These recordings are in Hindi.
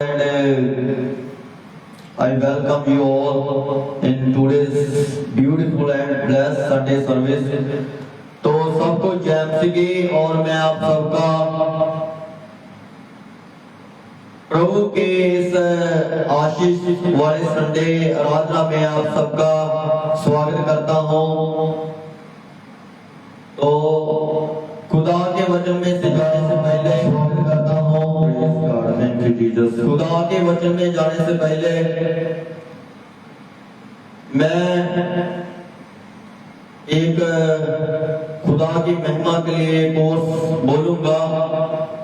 And I welcome you all in today's beautiful and blessed Sunday service. तो सबको जय मसीह की और मैं आप सबका प्रभु के इस आशीष वाले संडे आराधना में आप सबका स्वागत करता हूँ। तो खुदा के वचन में से जाने से पहले स्वागत करता हूँ। खुदा के वचन में जाने से पहले मैं एक खुदा की महिमा के लिए कोर्स बोलूंगा,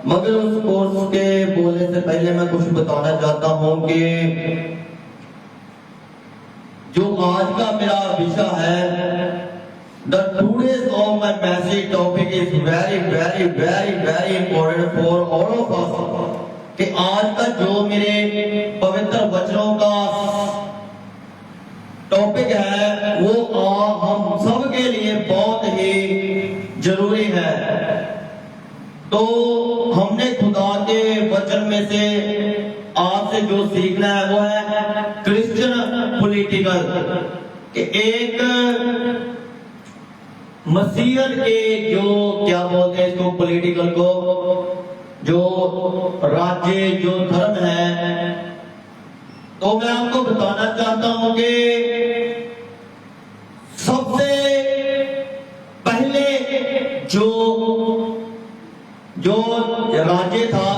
मगर उस कोर्स के बोलने से पहले मैं कुछ बताना चाहता हूं कि जो आज का मेरा विषय है, The today's of my message topic is very important for all of us. कि आज का जो मेरे पवित्र वचनों का टॉपिक है वो हम सब के लिए बहुत ही जरूरी है। तो हमने खुदा के वचन में से आपसे जो सीखना है वो है क्रिश्चियन पॉलिटिकल, कि एक मसीहत के जो क्या बोलते हैं इसको पॉलिटिकल को, जो राज्य जो धर्म है। तो मैं आपको बताना चाहता हूं कि सबसे पहले जो राज्य था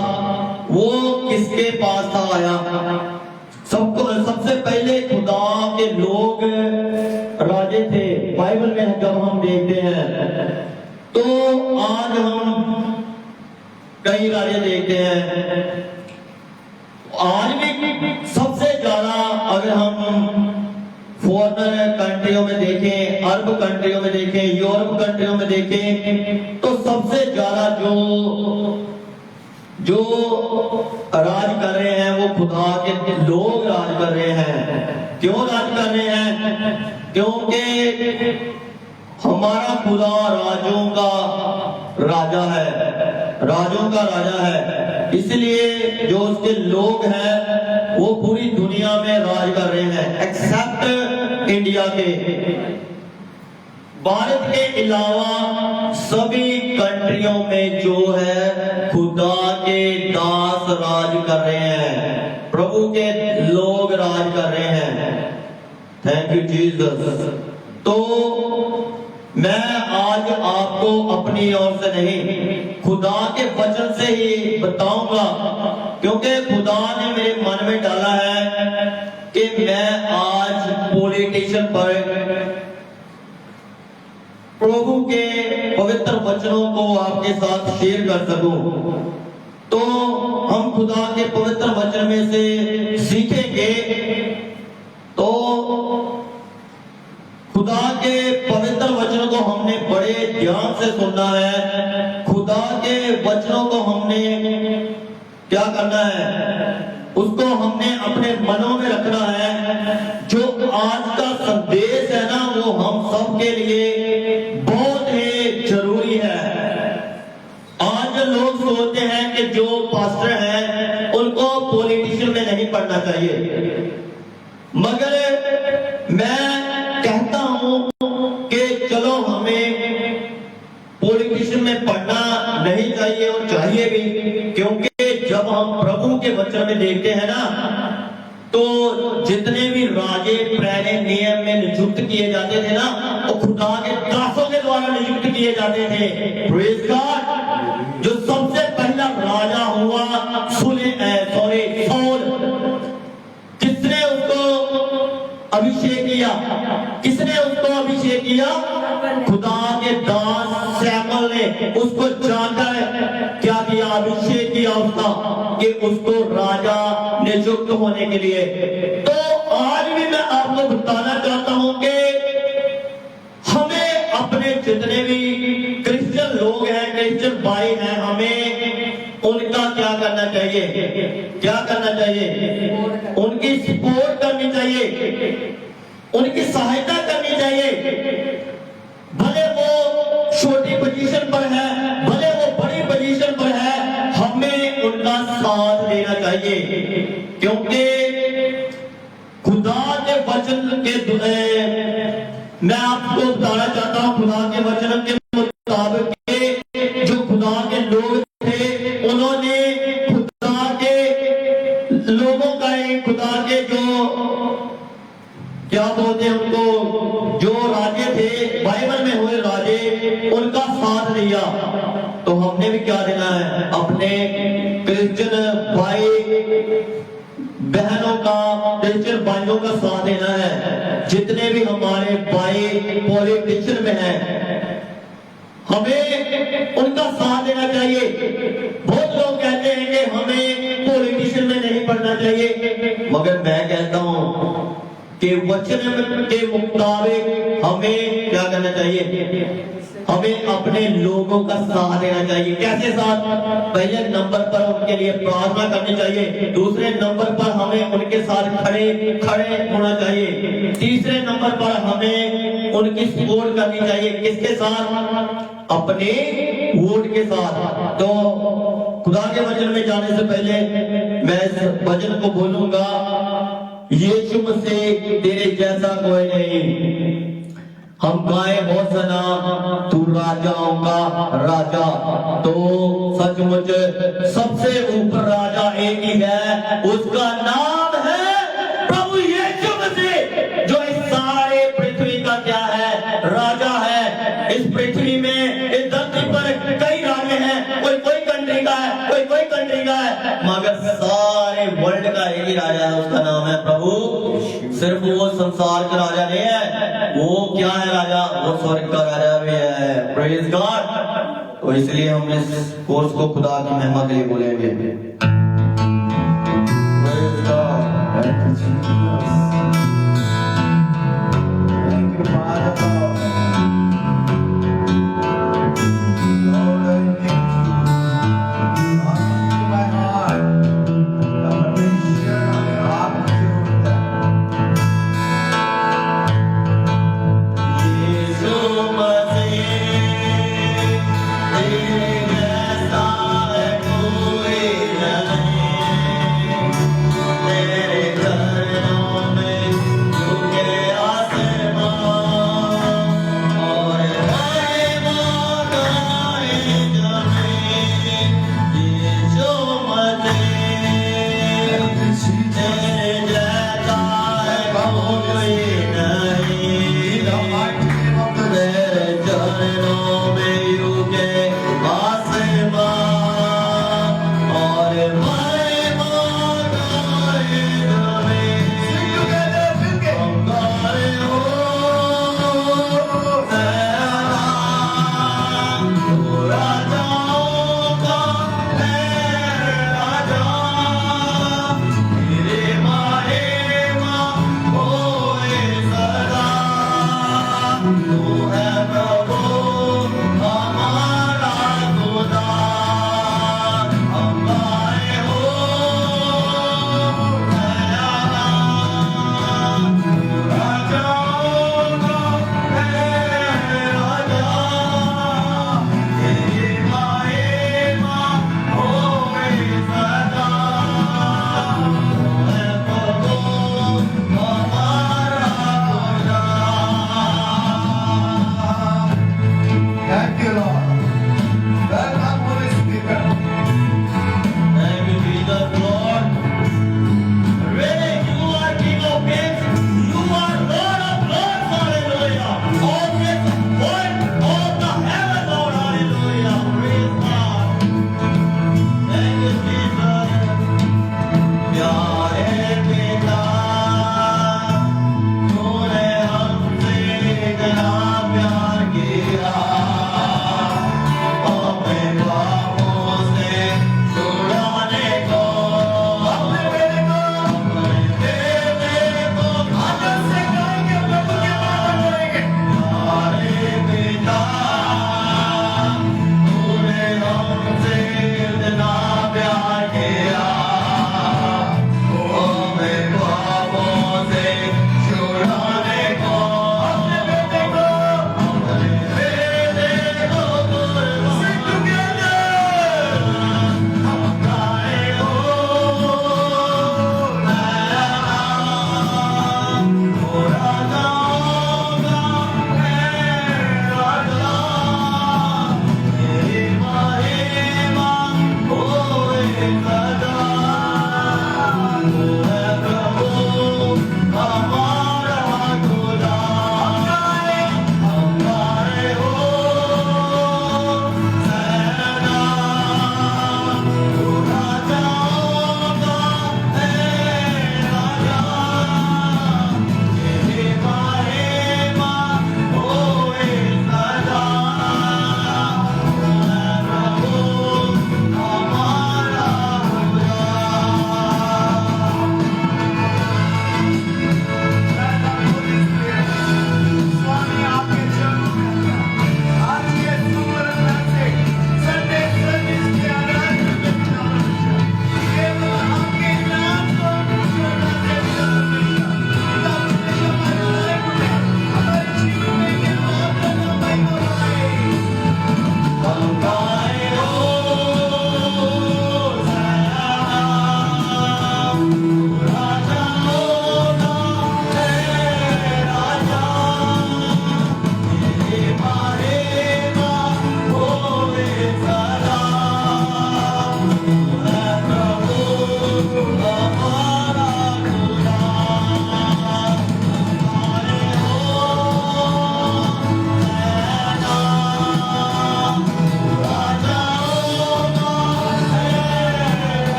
वो किसके पास था आया? सबसे पहले खुदा के लोग राजे थे। बाइबल में जब हम देखते हैं तो आज हम कई राजे देखते हैं। आज भी सबसे ज्यादा अगर हम फॉरेनर कंट्रियों में देखें, अरब कंट्रियों में देखें, यूरोप कंट्रियों में देखें, तो सबसे ज्यादा जो राज कर रहे हैं वो खुदा के लोग राज कर रहे हैं। क्यों राज कर रहे हैं? क्योंकि हमारा खुदा राजों का राजा है, राजों का राजा है। इसलिए जो उसके लोग हैं वो पूरी दुनिया में राज कर रहे हैं, एक्सेप्ट इंडिया के। भारत के अलावा सभी कंट्रियों में जो है खुदा के दास राज कर रहे हैं, प्रभु के लोग राज कर रहे हैं। Thank you Jesus. तो मैं आज आपको अपनी ओर से नहीं, खुदा के वचन से ही बताऊंगा, क्योंकि खुदा ने मेरे मन में डाला है कि मैं आज पॉलिटिशियन पर प्रभु के पवित्र वचनों को आपके साथ शेयर कर सकूं। तो हम खुदा के पवित्र वचन में से सीखेंगे। तो खुदा के पवित्र वचनों को हमने बड़े ध्यान से सुनना है। खुदा के वचनों को हमने क्या करना है? उसको हमने अपने मनों में रखना है। जो आज का संदेश है ना वो हम सब के लिए बहुत ही जरूरी है। आज लोग सोचते हैं कि जो पास्टर हैं उनको पॉलिटिशियन में नहीं पढ़ना चाहिए, मगर मैं कहता हूं कि चलो हमें पॉलिटिशियन में पढ़ना नहीं चाहिए और चाहिए भी, क्योंकि जब हम प्रभु के वचन में देखते हैं ना तो जितने भी राजे पहले नियम में नियुक्त किए जाते थे ना वो खुदा के दासों के द्वारा नियुक्त किए जाते थे। Praise God. जो सबसे पहला राजा हुआ सौल, किसने उसको अभिषेक किया? किसने उसको अभिषेक किया? खुदा के दास शमूएल ने उसको जानकर क्या किया? अभिषेक किया उसका, कि उसको राजा नियुक्त होने के लिए। तो आज भी मैं आपको बताना चाहता हूं कि हमें अपने जितने भी क्रिश्चियन लोग हैं, क्रिश्चियन भाई हैं, हमें उनका क्या करना चाहिए? क्या करना चाहिए? उनकी सपोर्ट करनी चाहिए, उनकी सहायता करनी चाहिए। भले वो छोटी पोजीशन पर है, भले वो बड़ी पोजीशन पर है, हमें उनका साथ देना चाहिए। चाहिए, क्योंकि खुदा के वचन के मैं आपको बताना चाहता हूं, खुदा के वचन के मुताबिक जो खुदा के लोग थे, उन्होंने खुदा के लोगों का, खुदा के जो क्या बोलते हैं उनको, जो राजे थे, बाइबल में हुए राजे, उनका साथ लिया। तो हमने भी क्या देना है, अपने क्रिश्चियन भाई बहनों का, क्रिश्चियन भाइयों का साथ देना है। जितने भी हमारे भाई पॉलिटिशियन में हैं, हमें उनका साथ देना चाहिए। बहुत लोग कहते हैं कि हमें पॉलिटिशियन में नहीं पढ़ना चाहिए, मगर मैं कहता हूं कि वचन के मुताबिक हमें क्या करना चाहिए, हमें अपने लोगों का साथ देना चाहिए। कैसे साथ? पहले नंबर पर उनके लिए प्रार्थना करनी चाहिए, दूसरे नंबर पर हमें उनके साथ खड़े होना चाहिए, तीसरे नंबर पर हमें उनकी सपोर्ट करनी चाहिए। किसके साथ? अपने वोट के साथ। तो खुदा के वचन में जाने से पहले मैं इस वचन को बोलूंगा, यीशु मसीह तेरे जैसा कोई नहीं। हम गाए होसना तू राजाओं का राजा, तो सचमुच सबसे ऊपर राजा एक ही है, उसका नाम है प्रभु यीशु मसीह, जो इस सारे पृथ्वी का क्या है, राजा है। इस पृथ्वी में, इस धरती पर कई राजे हैं, कोई कंट्री का है, कोई कंट्री का है, मगर सारे वर्ल्ड का एक ही राजा है, उसका नाम है प्रभु। सिर्फ वो संसार का राजा नहीं है, वो क्या है राजा, वो स्वर्ग का राजा भी है। Praise God. तो इसलिए हम इस कोर्स को खुदा की महिमा के लिए बोलेंगे। Praise God.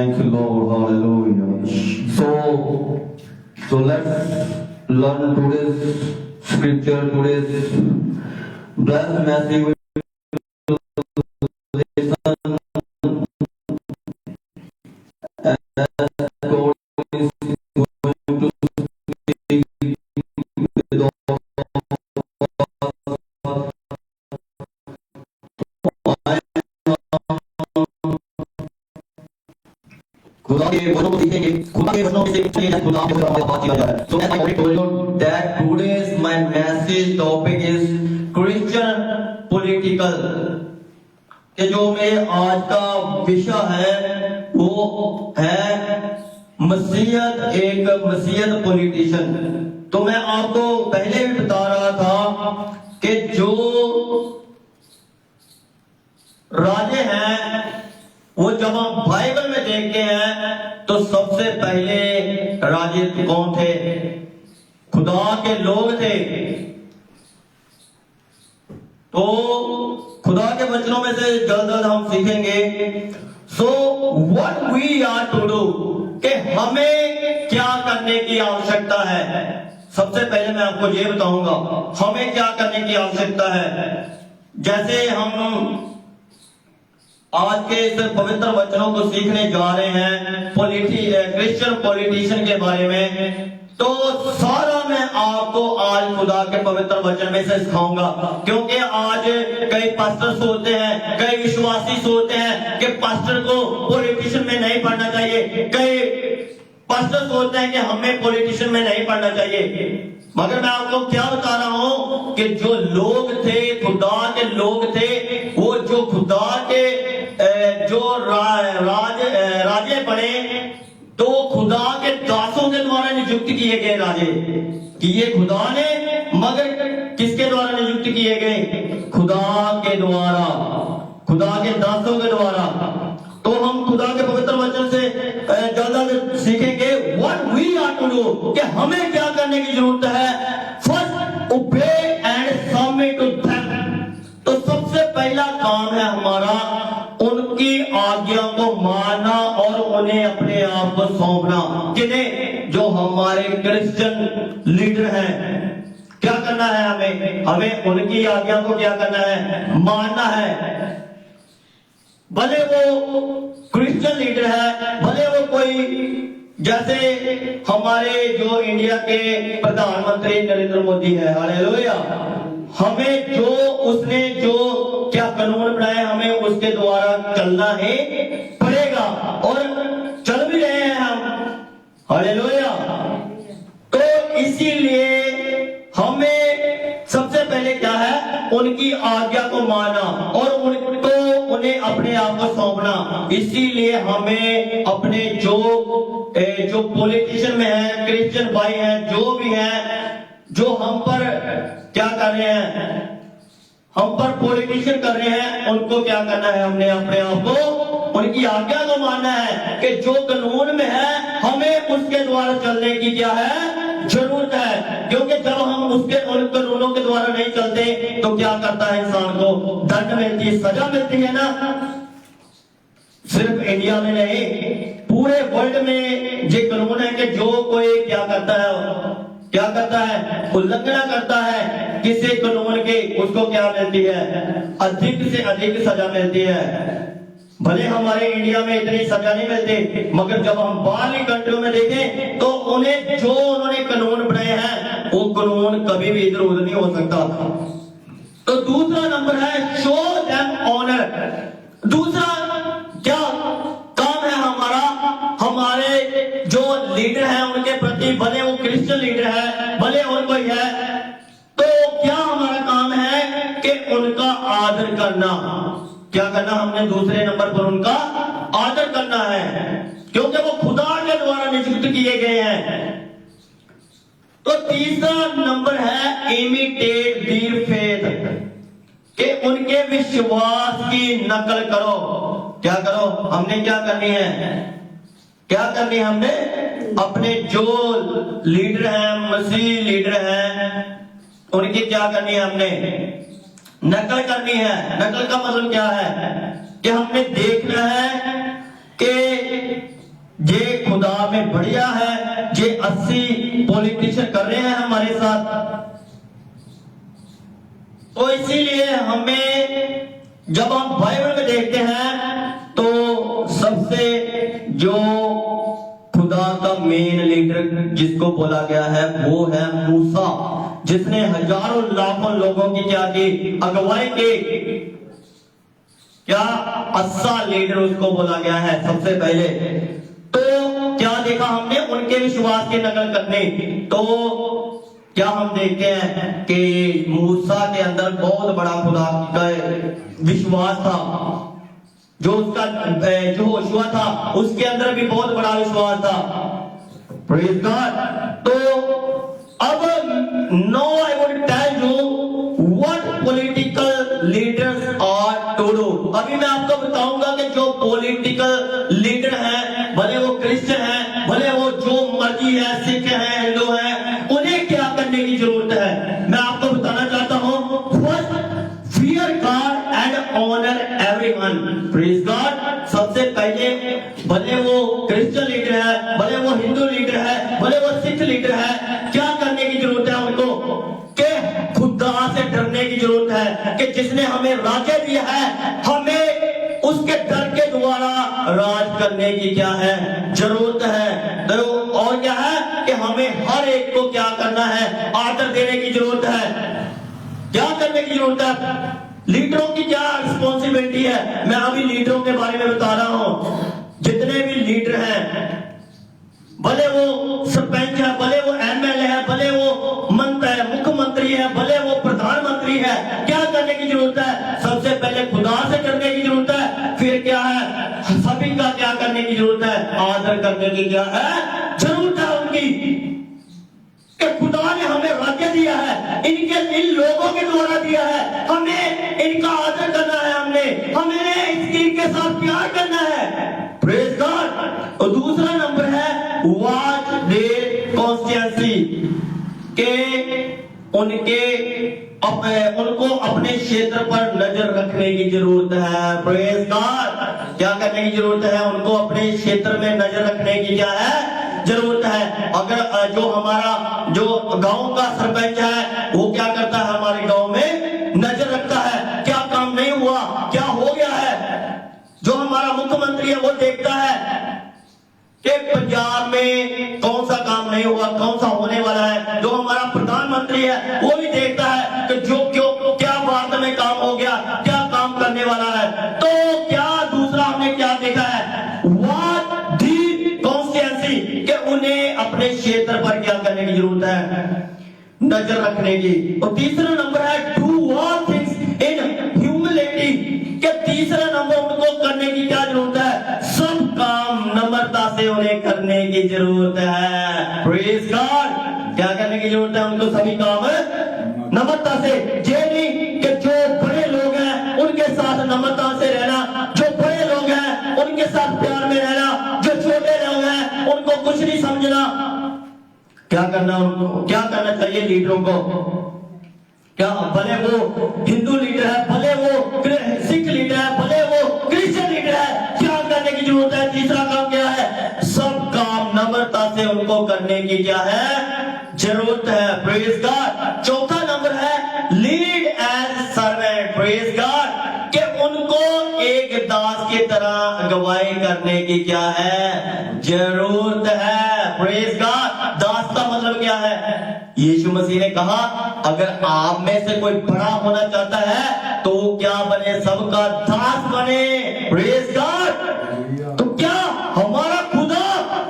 Thank you, Lord. Hallelujah. So let's learn today's scripture, today's blessed message. खुदा के वचनों को सीखेंगे, खुदा के वचनों से सीखेंगे, खुदा के वचनों बात किया जाए. So as I already told you that today's my message topic is Christian political. कि जो मेरे आज का विषय है वो है मसीहत, एक मसीहत पॉलिटिशियन. तो मैं आपको पहले भी बता रहा था कि जो राजे हैं वो जब हम बाइबल में देखते हैं तो सबसे पहले राजे कौन थे? खुदा के लोग थे. तो खुदा के वचनों में से जल्द जल्द हम सीखेंगे. So what we are to do, कि हमें क्या करने की आवश्यकता है. सबसे पहले मैं आपको ये बताऊंगा हमें क्या करने की आवश्यकता है. जैसे हम आज के इस पवित्र वचनों को सीखने जा रहे हैं क्रिश्चियन पॉलिटिशियन के बारे में, तो सारा मैं आपको आज खुदा के पवित्र वचन में से सिखाऊंगा. क्योंकि आज कई पास्टर सोचते हैं, कई विश्वासी सोचते हैं कि पास्टर को पॉलिटिशियन में नहीं पढ़ना चाहिए. कई पास्टर सोचते हैं कि हमें पॉलिटिशियन में नहीं पढ़ना चाहिए. मगर मैं आपको क्या बता रहा हूं कि जो लोग थे, खुदा के लोग थे, वो जो खुदा के जो राजे बने तो खुदा के दासों के द्वारा नियुक्त किए गए राजे किए खुदा ने, मगर किसके द्वारा नियुक्त किए गए? खुदा के द्वारा, खुदा के दासों के द्वारा. तो हम खुदा के पवित्र वचन से ज्यादा सीखेंगे what we are to do, कि हमें क्या करने की जरूरत है. फर्स्ट ओबे एंड सबमिट टू देम. तो सबसे पहला काम है हमारा उनकी आज्ञा को मानना और उन्हें अपने आप को सौंपना. किन्हें? जो हमारे क्रिश्चियन लीडर हैं. क्या करना है हमें? हमें उनकी आज्ञा को क्या करना है? मानना है. भले वो क्रिश्चियन लीडर है, भले वो कोई जैसे हमारे जो इंडिया के प्रधानमंत्री नरेंद्र मोदी है, हालेलुया. हमें जो उसने जो क्या कानून बनाए हमें उसके द्वारा चलना ही पड़ेगा और चल भी रहे हैं हम, हालेलुया. तो इसीलिए हमें सबसे पहले क्या है? उनकी आज्ञा को मानना और उन्हें अपने आप को सौंपना. इसीलिए हमें अपने जो पॉलिटिशियन में है, क्रिश्चियन भाई हैं, जो भी हैं, जो हम पर क्या कर रहे हैं, हम पर पॉलिटिशियन कर रहे हैं, उनको क्या करना है? हमने अपने आप को उनकी आज्ञा को मानना है कि जो कानून में है हमें उसके द्वारा चलने की क्या है? जरूरत है. क्योंकि जब हम उसके उन कानूनों के द्वारा नहीं चलते तो क्या करता है? इंसान को दंड मिलती है, सजा मिलती है ना. सिर्फ इंडिया में नहीं, पूरे वर्ल्ड में ये कानून है कि जो कोई क्या करता है? उल्लंघना करता है किसी कानून के, उसको क्या मिलती है? अधिक से अधिक सजा मिलती है. भले हमारे इंडिया में इतनी सजा नहीं मिलती, मगर जब हम बाहरी कंट्रियों में देखें तो उन्हें जो उन्होंने कानून बनाए हैं वो कानून कभी भी इधर उधर नहीं हो सकता. तो दूसरा नंबर है शो देम ऑनर. दूसरा क्या काम है हमारा? हमारे जो लीडर हैं उनके प्रति, भले वो क्रिश्चियन लीडर है, भले और कोई है, तो क्या हमारा काम है कि उनका आदर करना. क्या करना? हमने दूसरे नंबर पर उनका आदर करना है, क्योंकि वो खुदा के द्वारा नियुक्त किए गए हैं. तो तीसरा नंबर है इमिटेट देयर फेथ, कि उनके विश्वास की नकल करो. क्या करो? हमने क्या करनी है? क्या करनी है? हमने अपने जो लीडर हैं, मसीह लीडर हैं, उनकी क्या करनी है? हमने नकल करनी है. नकल का मतलब क्या है? कि हमने देखना है कि जे खुदा में बढ़िया है, जे 80 पॉलिटिशियन कर रहे हैं हमारे साथ। तो इसीलिए हमें जब हम बाइबल में देखते हैं तो सबसे जो खुदा का मेन लीडर जिसको बोला गया है वो है मूसा, जिसने हजारों लाखों लोगों की क्या की, अगुवाई की। क्या अच्छा लीडर उसको बोला गया है सबसे पहले। तो क्या देखा हमने, उनके विश्वास की नकल करने। तो क्या हम देखते हैं कि मूसा के अंदर बहुत बड़ा खुदा का विश्वास था, जो उसका जो होशुआ था उसके अंदर भी बहुत बड़ा विश्वास था। Praise God. तो अब now I would tell you what political leaders are to do. अभी मैं आपको बताऊंगा कि जो पॉलिटिकल लीडर हैं, भले वो क्रिश्चियन हैं, भले वो जो मर्जी है, सिख हैं, हिंदू हैं, उन्हें क्या करने की जरूरत है। मैं आपको बताना चाहता हूं, first fear God and honour everyone. Praise God. सबसे पहले भले वो क्रिश्चियन लीडर है, भले वो हिंदू लीडर है, भले वो सिख लीडर है, क्या करने की जरूरत है उनको कि खुदा से डरने की जरूरत है कि जिसने हमें राज्य दिया है, हमें उसके डर के द्वारा राज करने की क्या है, जरूरत है। तो और क्या है कि हमें हर एक को क्या करना है, आदर देने की जरूरत है। क्या करने की जरूरत है, लीडरों की क्या रिस्पॉन्सिबिलिटी है। मैं अभी लीडरों के बारे में बता रहा हूं। जितने भी लीडर हैं, भले वो सरपंच है, भले वो एमएलए है, भले वो मुख्यमंत्री है, भले वो प्रधानमंत्री है, क्या करने की जरूरत है, सबसे पहले खुदा से डरने की जरूरत है। फिर क्या है, सभी का क्या करने की जरूरत है, आदर करने की क्या है, जरूरत है उनकी। कि खुदा ने हमें राज्य दिया है, इन लोगों के द्वारा दिया है, हमें इनका आदर करना है, हमें इनके साथ प्यार करना है। Praise God. और दूसरा नंबर है वॉच देयर कॉन्स्टिट्यूएंसी, के उनको अपने क्षेत्र पर नजर रखने की जरूरत है। Praise God. क्या करने की जरूरत है, उनको अपने क्षेत्र में नजर रखने की क्या है, जरूरत है। अगर जो हमारा जो गांव का सरपंच है वो क्या करता है, हमारे गांव में नजर रखता है, क्या काम नहीं हुआ, क्या हो गया है। जो हमारा मुख्यमंत्री है वो देखता है कि पंजाब में कौन सा काम नहीं हुआ, कौन सा होने वाला है। जो हमारा प्रधानमंत्री है वो भी देखता है कि जो क्या भारत में काम हो गया, क्या काम करने वाला है। तो क्या दूसरा हमने क्या देखा है, व्हाट दी कॉन्स्टिट्यूएंसी, कि उन्हें अपने क्षेत्र पर क्या करने की जरूरत है, नजर रखने की। और तीसरा नंबर है do all things in humility, कि तीसरा नंबर उनको करने की क्या जरूरत है, सब काम नम्रता से उन्हें करने की जरूरत है। Praise God. क्या करने की जरूरत है उनको, सभी काम नम्रता से। ये नहीं कि जो बड़े लोग हैं उनके साथ नम्रता से रहना, जो बड़े लोग हैं उनके साथ प्यार में रहना, जो छोटे लोग हैं उनको कुछ नहीं समझना। क्या करना, उनको क्या करना चाहिए लीडरों को, क्या भले वो हिंदू लीडर है, भले वो सिख लीडर है, भले वो क्रिश्चियन लीडर है, क्या करने की जरूरत है, तीसरा काम क्या है, सब काम नम्रता से उनको करने की क्या है, जरूरत है। Praise God. चौथा नंबर है lead as servant. Praise God. कि उनको एक दास की तरह अगुवाई करने की क्या है, जरूरत है। Praise God. दास का मतलब क्या है, यीशु मसीह ने कहा अगर आप में से कोई बड़ा होना चाहता है तो क्या बने, सबका दास बने। Praise God. तो क्या हमारा खुदा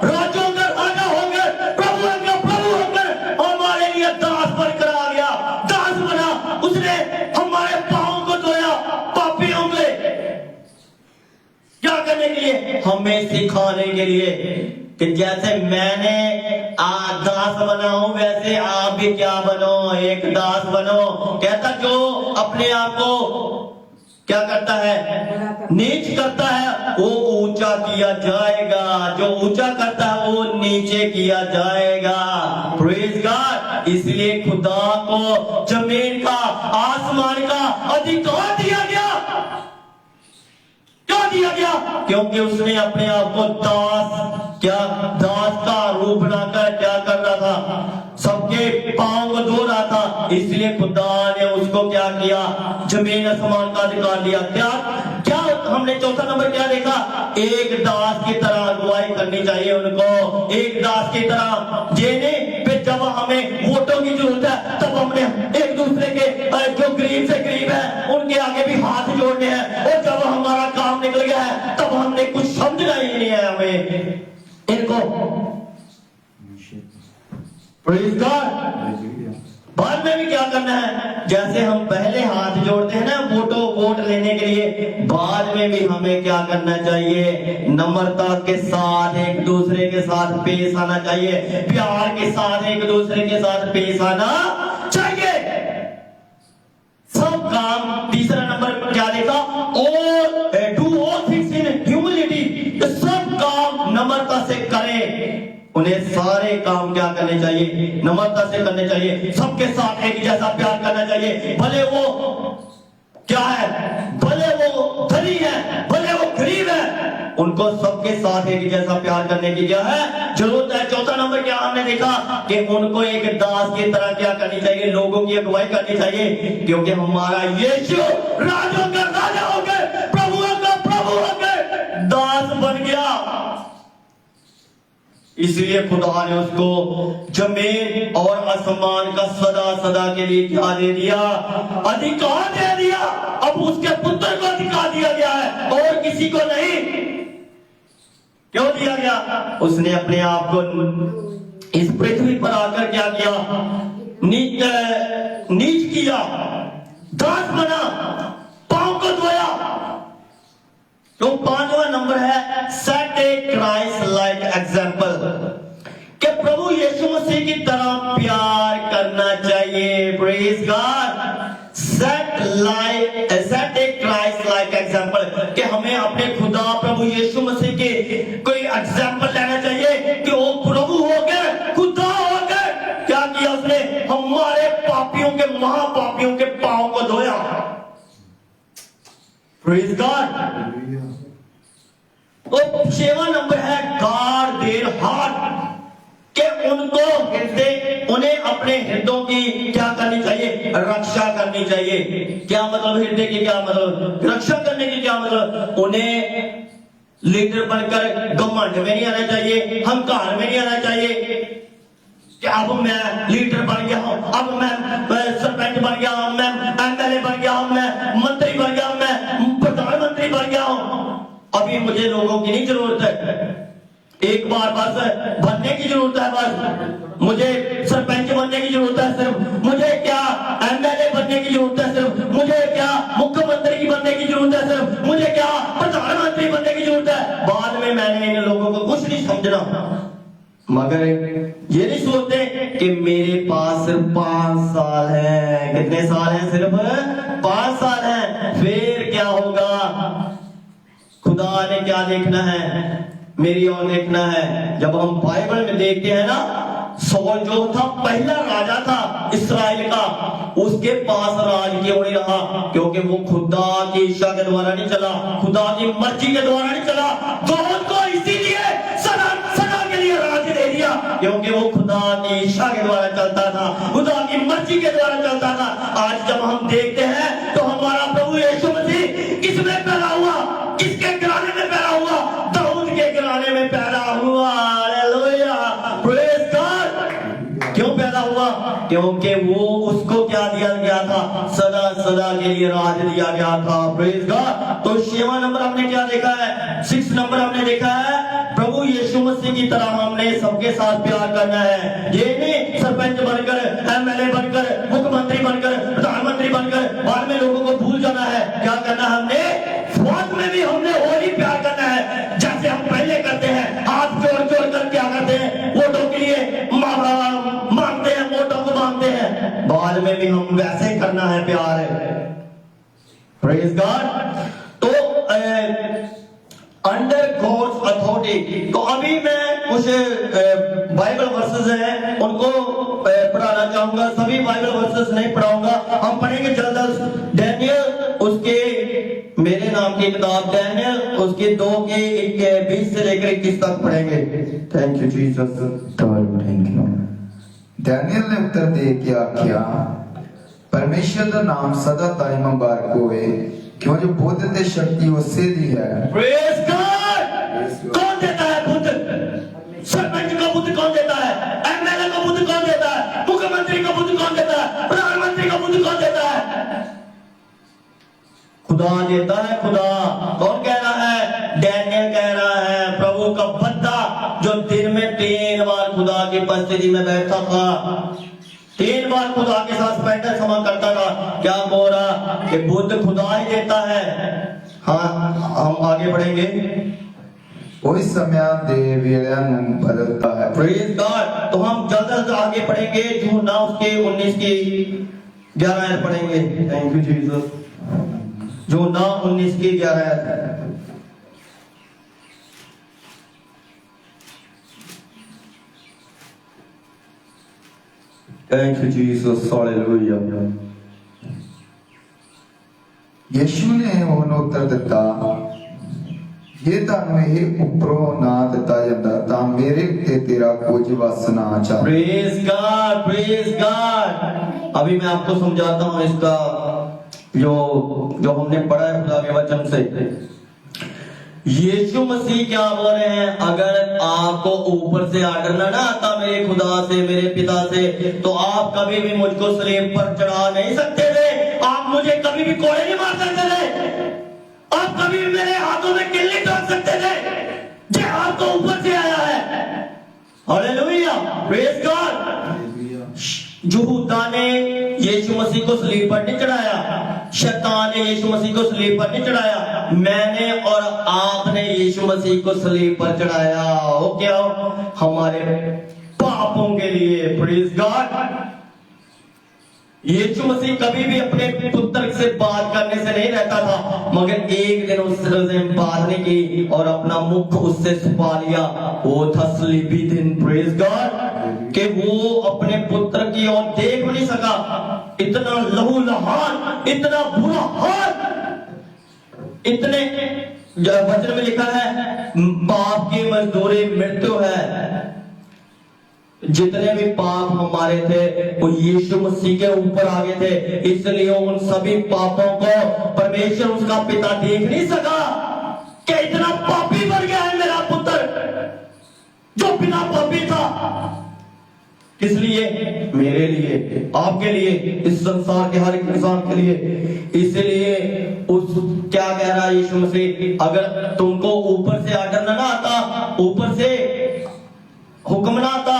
राजों का राजा होकर, प्रभु का प्रभु होकर हमारे लिए दास बनकर आ गया, दास बना। उसने हमारे पांव को धोया पापियों के, क्या करने के लिए, हमें सिखाने के लिए कि जैसे मैंने दास बना हूं वैसे आप भी क्या बनो, एक दास बनो। कहता जो अपने आप को क्या करता है, नीच करता है, वो ऊंचा किया जाएगा, जो ऊंचा करता है वो नीचे किया जाएगा। Praise God. इसलिए खुदा को जमीन का, आसमान का अधिकार दिया गया। क्या क्यों दिया गया? क्योंकि उसने अपने आप को दास का रूप बनाकर क्या कर रहा था, सबके पांव को धो रहा था। इसलिए खुदा ने उसको क्या किया, जमीन आसमान का अधिकार दिया। क्या क्या हमने चौथा नंबर क्या देखा? एक दास की तरह अगुवाई करनी चाहिए उनको, एक दास की तरह। जेने पे जब हमें वोटों की जरूरत है तब हमने एक दूसरे के जो गरीब से गरीब है उनके आगे भी हाथ जोड़ने हैं, और जब हमारा काम निकल गया है तब हमने कुछ समझना ही नहीं है हमें इनको। Praise God. बाद में भी क्या करना है, जैसे हम पहले हाथ जोड़ते हैं ना वोट लेने के लिए, बाद में भी हमें क्या करना चाहिए, नम्रता के साथ एक दूसरे के साथ पेश आना चाहिए, प्यार के साथ एक दूसरे के साथ पेश आना चाहिए। सब काम, तीसरा नंबर क्या देखा, और do all things in humility, सब काम नम्रता से करें। उन्हें सारे काम क्या करने चाहिए, नम्रता से करने चाहिए। सबके साथ एक जैसा प्यार करना चाहिए, भले वो क्या है, भले वो धनी है, भले वो गरीब है, उनको सबके साथ एक जैसा प्यार करने की क्या है, जरूरत है। चौथा नंबर क्या हमने देखा कि उनको एक दास की तरह क्या करनी चाहिए, लोगों की अगुवाई करनी चाहिए, क्योंकि हमारा यीशु राजों का राजा हो गए, प्रभुओं का प्रभु हो गए, दास बन गया। इसलिए खुदा ने उसको जमीन और आसमान का सदा सदा के लिए क्या दे दिया, अधिकार दे दिया। अब उसके पुत्र को अधिकार दिया गया है और किसी को नहीं। क्यों दिया गया? उसने अपने आप को इस पृथ्वी पर आकर क्या किया, नीच किया, दास बना, पांव को धोया। तो पांचवा नंबर है सेट ए क्राइस्ट लाइक एग्जाम्पल, कि प्रभु यीशु मसीह की तरह प्यार करना चाहिए। Praise God. सेट ए क्राइस्ट लाइक एग्जाम्पल, कि हमें अपने खुदा प्रभु यीशु मसीह के कोई एग्जाम्पल लेना चाहिए कि वो प्रभु हो गए, खुदा हो गए। क्या किया उसने? हमारे पापियों के, महापापियों के पांव को धोया। Praise God. तो छठवां नंबर है गार्ड देयर हार्ट, कि उनको हृदय, उन्हें अपने हृदयों की क्या करनी चाहिए, रक्षा करनी चाहिए। क्या मतलब हृदय की, क्या मतलब रक्षा करने की, क्या मतलब उन्हें लीडर बनकर घमंड में नहीं आना चाहिए, अहंकार में नहीं आना चाहिए कि अब मैं लीडर बन गया हूं, अब मैं सरपंच बन गया हूं, मैं एमएलए बन गया हूं, मैं मंत्री बन गया हूं, मैं प्रधानमंत्री बन गया हूं। अभी मुझे लोगों की नहीं जरूरत है, एक बार बस बनने की जरूरत है, बस मुझे सरपंच बनने की जरूरत है, सिर्फ मुझे क्या एमएलए बनने की जरूरत है, सिर्फ मुझे क्या मुख्यमंत्री की बनने की जरूरत है, सिर्फ मुझे क्या प्रधानमंत्री बनने की जरूरत है। बाद में मैंने इन लोगों को कुछ नहीं समझना, मगर ये नहीं सोचते कि मेरे पास सिर्फ 5 साल है। कितने साल हैं? सिर्फ 5 साल हैं। फिर क्या होगा? खुदा ने क्या देखना है, मेरी ओर देखना है। जब हम बाइबल में देखते हैं ना, सौल जो था पहला राजा था इस्राएल का, उसके पास राज क्यों नहीं रहा? क्योंकि वो खुदा की इच्छा के द्वारा नहीं चला, खुदा की मर्जी के द्वारा नहीं चला। दाऊद को इसीलिए सदा के लिए राज दे दिया, क्योंकि वो खुदा की इच्छा के द्वारा चलता था, खुदा की मर्जी के द्वारा चलता था। आज जब हम देखते हैं तो हमारा प्रभु यीशु मसीह किसमें पैदा हुआ, किसके घराने में पैदा हुआ? दाऊद के घराने में पैदा हुआ। Hallelujah, praise God. क्यों पैदा हुआ? क्योंकि वो उसको क्या दिया गया था, सदा सदा के लिए राज दिया गया था। Praise God. तो 6वां नंबर हमने क्या देखा है, 6 नंबर हमने देखा है प्रभु यीशु मसीह की तरह हमने सबके साथ प्यार करना है। ये नहीं सरपंच बनकर, एमएलए बनकर, मुख्यमंत्री बनकर, प्रधानमंत्री बनकर बाद में लोगों को भूल जाना है। क्या करना है हमने? बाद में भी हमने और ही प्यार करना है, जैसे हम पहले करते हैं। हाथ जोड़ जोड़ कर क्या करते हैं? वोटों के लिए मांगते हैं, वोटों को मांगते हैं। बाद में भी हम वैसे ही करना है प्यार। Praise God. तो अंडर गॉड्स अथॉरिटी, तो अभी मैं कुछ बाइबल वर्सेस हैं उनको पढ़ाना चाहूंगा। सभी बाइबल वर्सेस नहीं पढ़ाऊंगा, हम पढ़ेंगे जल्द। डैनियल उसके मेरे नाम की किताब डैनियल उसके 2 के 20 से लेकर 21 तक पढ़ेंगे। Thank you Jesus. Thank you. Daniel ने उत्तर दे के आख्या, परमेश्वर का नाम सदा ताई मुबारक होवे, क्यों जो बुद्ध ते शक्ति उससे दी है। Praise God. कौन देता है बुद्ध? सरपंच का बुद्ध कौन देता है? एमएलए का बुद्ध कौन देता है? मुख्यमंत्री का बुद्ध कौन देता है? प्रधानमंत्री का बुद्ध कौन देता है? खुदा देता है। खुदा कौन कह रहा है? डैनियल कह रहा है, प्रभु का बंदा जो दिन में 3 बार खुदा की उपस्थिति में बैठा था, 3 बार खुदा के साथ स्पेंडर समा करता था। क्या बोल रहा कि बुद्ध खुदा ही देता है। हाँ, हम आगे बढ़ेंगे। उस समय दे वेला नु बदलता है। Praise God. तो हम जल्द आगे पढ़ेंगे। यूहन्ना उसके 19 की 11 पढ़ेंगे। Thank you Jesus. यूहन्ना 19 की 11। Thank you Jesus. हालेलुया। यीशु ने ਉਹਨੂੰ ਉੱਤਰ ਦਿੱਤਾ, ਜੇ ਤੁਹਾਨੂੰ ਇਹ ਉੱਪਰੋਂ ਨਾ ਦਿੱਤਾ ਜਾਂਦਾ ਤਾਂ ਮੇਰੇ ਉੱਤੇ ਤੇਰਾ ਕੁਝ ਵਸ ਨਾ ਚਾਹ। Praise God, praise God. अभी मैं आपको समझाता हूँ इसका जो हमने पढ़ा है खुदा के वचन से। यीशु मसीह क्या बोल रहे हैं? अगर आपको ऊपर से आर्डर ना आता मेरे खुदा से, मेरे पिता से, तो आप कभी भी मुझको स्लेब पर चढ़ा नहीं सकते थे। आप मुझे कभी भी कोड़े नहीं मार सकते थे। आप कभी भी मेरे हाथों में किल नहीं डाल सकते थे। ये आपको ऊपर से आया है। Hallelujah, praise God. यहूदा ने यीशु मसीह को स्लीब पर नहीं चढ़ाया, शैतान ने यीशु मसीह को स्लीब पर नहीं चढ़ाया, मैंने और आपने यीशु मसीह को स्लीब पर चढ़ाया। वो क्या? हमारे पापों के लिए। Praise God. यीशु मसीह कभी भी अपने पुत्र से बात करने से नहीं रहता था, मगर एक दिन उससे बात नहीं की और अपना मुख उससे छुपा लिया। वो था स्लीबी दिन। Praise God. कि वो अपने पुत्र की ओर देख नहीं सका। इतना लहूलुहान, इतना बुरा हाल, इतने वचन में लिखा है पाप की मजदूरी मृत्यु है। जितने भी पाप हमारे थे वो यीशु मसीह के ऊपर आ गए थे, इसलिए उन सभी पापों को परमेश्वर उसका पिता देख नहीं सका कि इतना पापी बन गया है मेरा पुत्र जो बिना पापी था। किस लिए? मेरे लिए, आपके लिए, इस संसार के हर एक इंसान के लिए। इसलिए उस क्या कह रहा है यीशु मसीह? अगर तुमको ऊपर से आर्डर ना आता, ऊपर से हुक्म ना आता,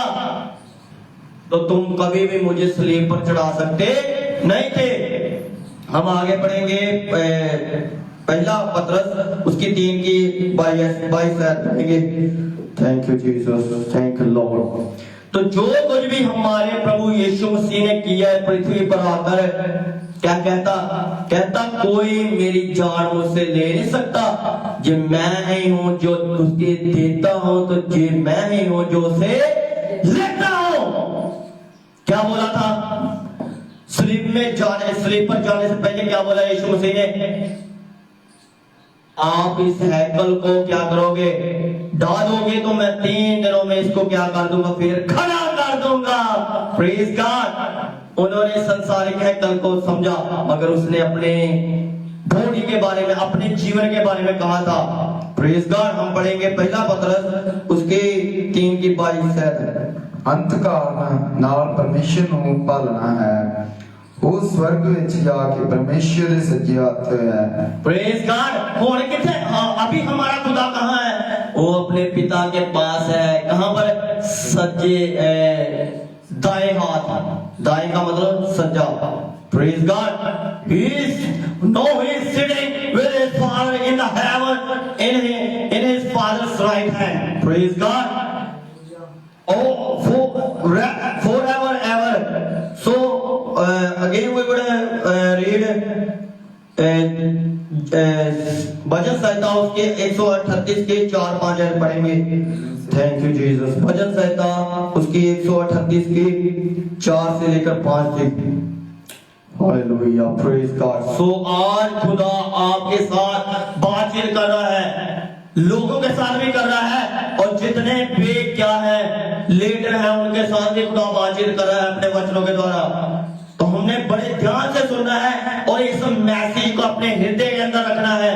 तो तुम कभी भी मुझे स्लीब पर चढ़ा सकते नहीं थे। हम आगे पढ़ेंगे। पहला पतरस उसकी 3 की 22 पढ़ेंगे। Thank you Jesus, thank you Lord. तो जो कुछ भी हमारे प्रभु यीशु मसीह ने किया है पृथ्वी पर आकर, क्या कहता कोई मेरी जान मुझसे ले नहीं सकता। ये मैं ही हूं जो उसके देता हूं, तो ये मैं ही हूं जो उसे लेता हूं। क्या बोला था? स्लीब पर जाने से पहले क्या बोला यीशु मसीह ने? आप इस हैकल को क्या करोगे? डालोगे तो मैं 3 दिनों में इसको क्या कर दूंगा? फिर खड़ा कर दूंगा। Praise God. उन्होंने संसारिक हैकल को समझा, मगर उसने अपने बॉडी के बारे में, अपने जीवन के बारे में कहा था। Praise God. हम पढ़ेंगे पहला पतरस उसके 3 की 22 है। अंतकाल नाल परमेश्वर ਨੂੰ ਭਾਲਣਾ ਹੈ, ਉਹ स्वर्ग ਵਿੱਚ ਜਾ के परमेश्वर ਦੇ सज्जे हत्थ है। Praise God. कौन किथे? अभी हमारा खुदा कहाँ है? वो अपने पिता के पास है। कहाँ पर? सज्जे दाएं हाथ। दाएं का मतलब सज्जा। Praise God. he is sitting with his father in the heaven in his father's right hand. Praise God. Oh, forever ever. So again we would read भजन संहिता उसके 138 के 4-5 पढ़ेंगे। Thank you Jesus. भजन संहिता उसकी 138 की 4 से लेकर 5 तक। Hallelujah, praise God. सो आज खुदा आपके साथ बातचीत कर रहा है, लोगों के साथ भी कर रहा है, और जितने भी क्या है लीडर हैं उनके साथ भी खुदा बातचीत कर रहा है अपने वचनों के द्वारा। तो हमने बड़े ध्यान से सुनना है और इस मैसेज को अपने हृदय के अंदर रखना है।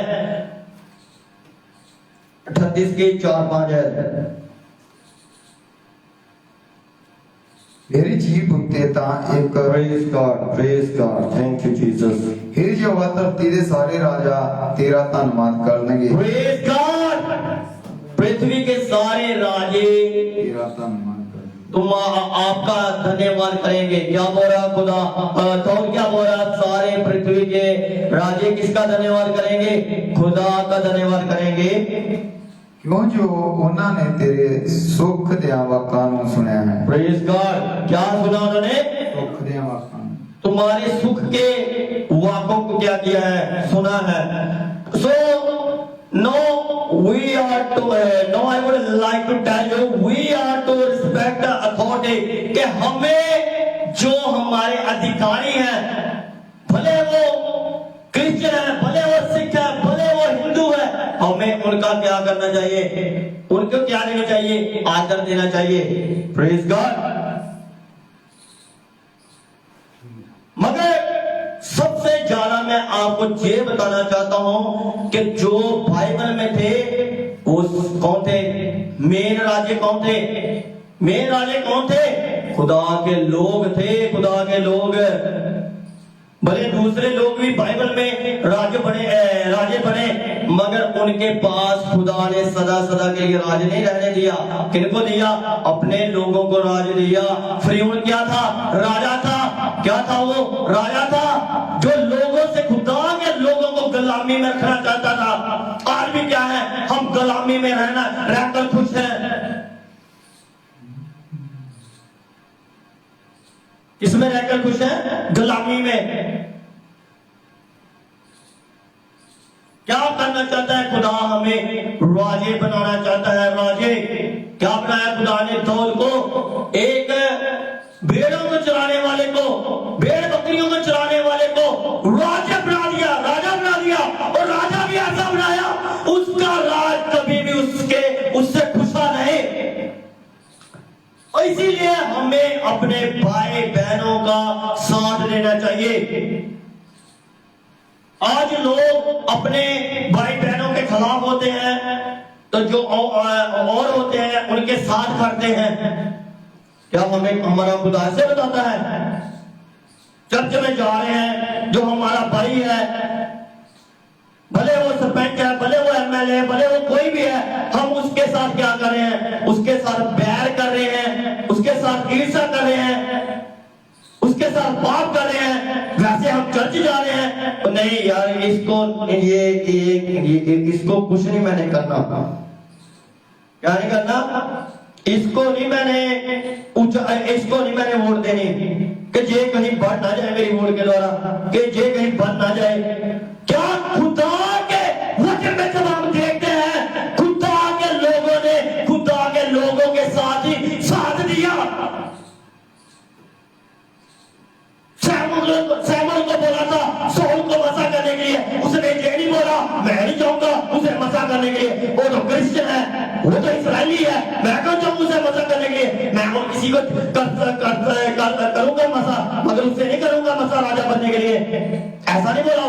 38 के 4-5 है। मेरी जीभ उत्ते तां एक praise God, thank you Jesus. हे यहोवा धरती दे सारे राजा तेरा धन्यवाद करनगे। प्रेज गॉड, पृथ्वी के सारे राजे तेरा धन्यवाद करनगे। तुम आपका धन्यवाद करेंगे। क्या बोल रहा खुदा? तो क्या बोल रहा? सारे पृथ्वी के राजे किसका धन्यवाद करेंगे? खुदा का धन्यवाद करेंगे। क्यों जो उन्होंने तेरे सुख दिया वाकां नूं सुनया है। प्रेज गॉड, क्या सुना उन्होंने? सुख दिया वाकां, तुम्हारे सुख के वाकों को क्या किया है? सुना है। So now we are to no I would like to tell you we are to respect the authority कि हमें जो हमारे अधिकारी हैं, भले वो क्रिश्चियन है, भले वो सिख है, भले वो हिंदू है, हमें उनका क्या करना चाहिए? उनको क्या देना चाहिए? आदर देना चाहिए। Praise God. मगर सबसे ज्यादा मैं आपको ये बताना चाहता हूं कि जो बाइबल में थे वो कौन थे? मेन राजे कौन थे? मेन राजे कौन थे? खुदा के लोग थे, खुदा के लोग। भले दूसरे लोग भी बाइबल में राजे बने, मगर उनके पास खुदा ने सदा सदा के लिए राज नहीं रहने दिया। किनको दिया? अपने लोगों को राज दिया। फिरौन क्या था? राजा था। क्या था वो? राजा था, जो लोगों से, खुदा के लोगों को गुलामी में रखना चाहता था। आज भी क्या है? हम गुलामी में रहकर खुश हैं। किसमें रहकर खुश है? गुलामी में। क्या करना चाहता है खुदा? हमें राजे बनाना चाहता है। राजे क्या बनाया खुदा ने? दौल को, एक भेड़ों को चराने वाले को, भेड़ बकरियों को चराने वाले को राजा बना दिया, राजा बना दिया। और राजा भी ऐसा बनाया, उसका राज कभी भी उससे खुशा नहीं। और इसीलिए हमें अपने भाई बहनों का साथ देना चाहिए। आज लोग अपने भाई बहनों के खिलाफ होते हैं, तो जो और होते हैं उनके साथ करते हैं। क्या हमें हमारा खुदा ऐसे बताता है? चर्च में जा रहे हैं, जो हमारा भाई है, भले वो सरपंच है, भले वो एमएलए, भले वो कोई भी है, हम उसके साथ क्या कर रहे हैं? उसके साथ बैर कर रहे हैं, उसके साथ ईर्ष्या कर रहे हैं, उसके साथ पाप कर रहे हैं। वैसे हम चर्च जा रहे हैं, तो नहीं यार, इसको इसको कुछ नहीं मैंने करना। क्या नहीं करना? इसको नहीं मैंने वोट देनी कि ये कहीं बढ़ ना जाए मेरी वोट के द्वारा, कि ये कहीं बढ़ ना जाए। क्या खुदा के वचन में जब हम देखते हैं, खुदा के लोगों ने खुदा के लोगों के साथ ही साथ दिया। सैमुअल को बोला था शाऊल को मसा करने के लिए, उसने ये नहीं बोला मैं नहीं चाहूंगा उसे मसा करने के लिए। वो तो क्रिश्चियन है, वो तो इस्राएली है, मैं क्यों चाहूं उसे मसा करने के लिए? मैं वो किसी को करूंगा मसा, मगर उससे नहीं करूंगा मसा राजा बनने के लिए। ऐसा नहीं बोला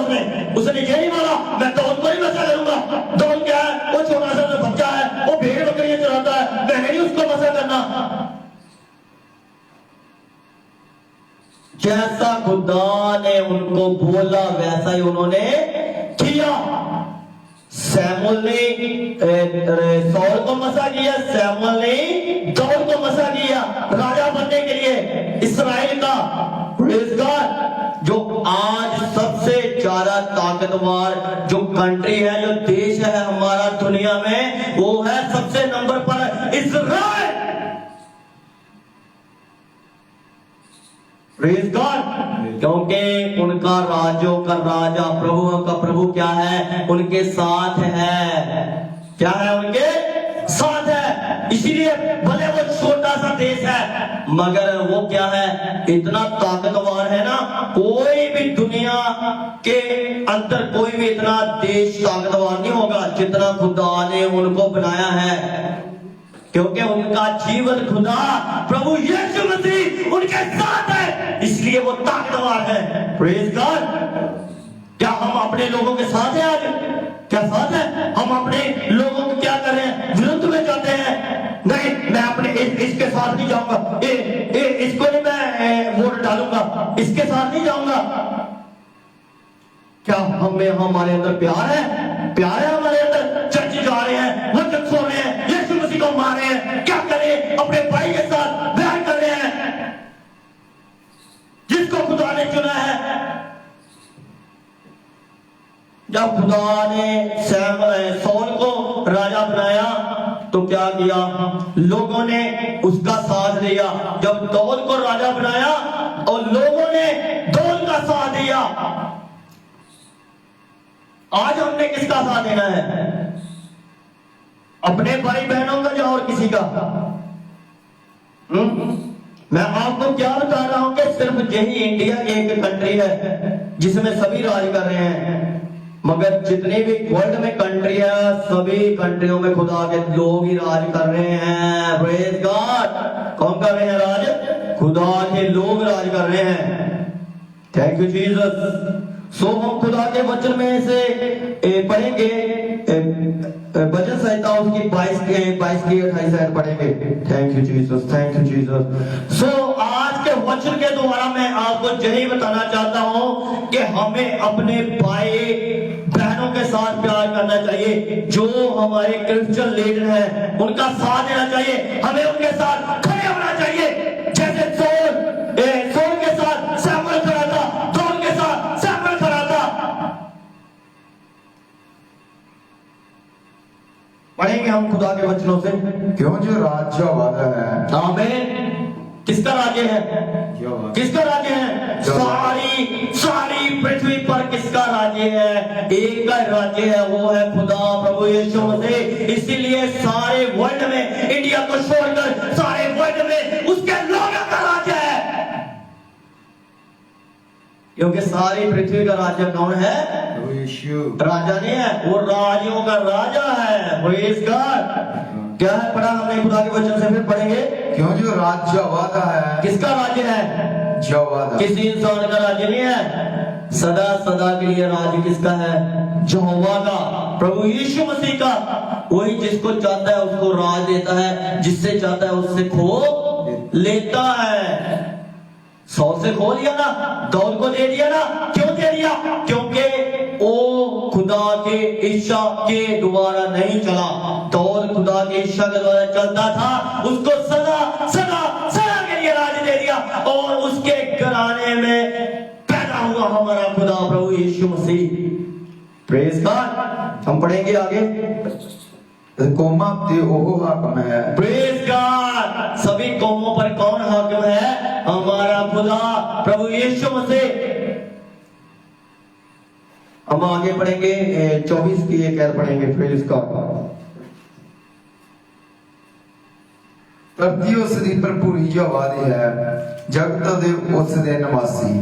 उसने ये नहीं बोला मैं तो उनको ही मसा करूंगा। दौल क्या है? वो छोटा सा बच्चा है, वो भेड़ बकरियां चराता है, मैं नहीं उसको मसा करना। जैसा खुदा ने उनको बोला वैसा ही उन्होंने किया। सैमुअल ने सौल को मसा किया, सैमुअल ने दौल को मसा किया राजा बनने के लिए इस्राएल का। Praise God. जो आज सबसे ज्यादा ताकतवर जो कंट्री है, जो देश है हमारा दुनिया में, वो है सबसे नंबर पर इस्राएल। Praise God. क्योंकि उनका राजों का राजा, प्रभुओं का प्रभु क्या है? उनके साथ है। क्या है? उनके साथ है। इसीलिए भले वो छोटा सा देश है, मगर वो क्या है, इतना ताकतवर है ना, कोई भी दुनिया के अंदर कोई भी इतना देश ताकतवर नहीं होगा जितना खुदा ने उनको बनाया है, क्योंकि उनका जीवन खुदा प्रभु यीशु मसीह उनके साथ है, इसलिए वो ताकतवर है। Praise God. क्या हम अपने लोगों के साथ हैं आज? क्या साथ है? हम अपने लोगों को क्या कर रहे हैं? विरुद्ध में जाते हैं। नहीं, मैं अपने इसके साथ नहीं जाऊंगा, इसको नहीं मैं वोट डालूंगा, इसके साथ नहीं जाऊंगा। क्या हमें हमारे अंदर प्यार है? प्यार है हमारे अंदर? चर्च जा रहे हैं, वचन सुन रहे हैं, यीशु मसीह को मान रहे हैं, क्या करें? अपने भाई के साथ बैर कर रहे हैं जिसको खुदा ने चुना है। जब खुदा ने सौल को राजा बनाया तो क्या किया? लोगों ने उसका साथ दिया। जब दौल को राजा बनाया और लोगों ने दौल का साथ दिया, आज हमने किसका साथ देना है? अपने भाई बहनों का या और किसी का? मैं आपको क्या बता रहा हूं कि सिर्फ यही इंडिया एक कंट्री है जिसमें सभी राज कर रहे हैं, मगर जितने भी वर्ल्ड में कंट्री है सभी कंट्रियों में खुदा के लोग ही राज कर रहे हैं। Praise God. कौन कर रहे हैं राज? खुदा के लोग राज कर रहे हैं। Thank you Jesus. सो हम खुदा के वचन में से पढ़ेंगे, भजन संहिता उसकी 22 की 28 आयत पढ़ेंगे। Thank you Jesus, thank you Jesus. So आज के वचन के द्वारा मैं आपको यही बताना चाहता हूं कि हमें अपने भाई बहनों के साथ प्यार करना चाहिए। जो हमारे क्रिश्चियन लीडर हैं उनका साथ देना चाहिए, हमें उनके साथ खड़े होना चाहिए। जैसे सौल के साथ शमूएल खड़ा था, दौल के साथ शमूएल खड़ा था। पढ़ेंगे हम खुदा के वचनों से। क्यों जो राज्य वादा है। आमीन। किसका राज्य है? किसका राज्य है? सारी पृथ्वी पर किसका राज्य है? एक का राज्य है, वो है खुदा प्रभु यीशु मसीह। इसीलिए सारे वर्ल्ड में, इंडिया को छोड़कर सारे वर्ल्ड में उसके लोगों का राज्य है, क्योंकि सारी पृथ्वी का राजा कौन है? राजा नहीं है, वो राजियों का राजा है। Praise God. क्या है पढ़ा हमने खुदा के वचन से, फिर पढ़ेंगे। क्यों जो राज्य वादा है। किसका राज्य है? जवादा। किसी इंसान का राज्य नहीं है। सदा सदा के लिए राज्य किसका है? यहोवा का, प्रभु यीशु मसीह का। वही जिसको चाहता है उसको राज देता है, जिससे चाहता है उससे खो लेता है। सौल से खो लिया ना, दौल को दे दिया ना। क्यों दे दिया? क्योंकि वो खुदा के इच्छा के द्वारा नहीं चला। दौल खुदा के इच्छा के द्वारा चलता था, उसको सदा सदा सदा के लिए राज दे दिया, और उसके घराने में पैदा हुआ हमारा खुदा प्रभु यीशु मसीह। Praise God. हम पढ़ेंगे आगे। कौमा ते ओहो हाकम है। Praise God. सभी कौमों पर कौन हाकिम है? हमारा खुदा प्रभु यीशु मसीह। हम आगे पढ़ेंगे 24 की एक ऐड पढ़ेंगे। Praise God. धरती उस दी भरपूरी जवादी है, जगत दे उस दे निवासी।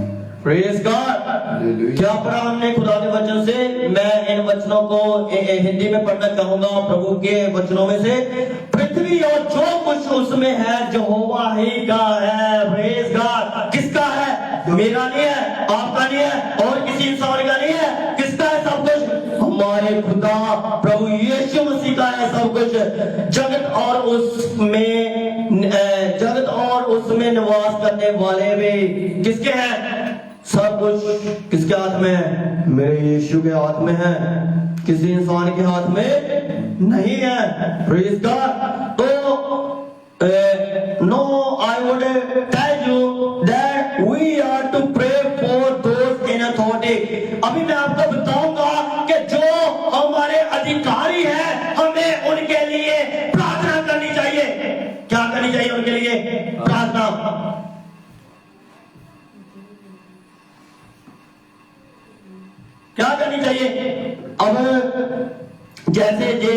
Praise God. क्या पढ़ा हमने खुदा के वचन से? मैं इन वचनों को हिंदी में पढ़ना चाहूंगा प्रभु के वचनों में से। पृथ्वी और जो कुछ उसमें है यहोवा ही का है। Praise God. किसका है? मेरा नहीं है, आपका नहीं है, और किसी इंसान का नहीं है। किसका है सब कुछ? हमारे खुदा प्रभु यीशु मसीह का है सब कुछ। जगत और उसमें निवास करने वाले भी किसके हैं? सब कुछ किसके हाथ में है? मेरे यीशु के हाथ में है, किसी इंसान के हाथ में नहीं है। Praise God. तो no, I would tell you that we are to pray for those in authority. अभी मैं आपको बताऊंगा कि जो हमारे अधिकारी हैं हमें उनके लिए प्रार्थना करनी चाहिए। क्या करनी चाहिए उनके लिए? प्रार्थना। क्या करनी चाहिए? अब जैसे ये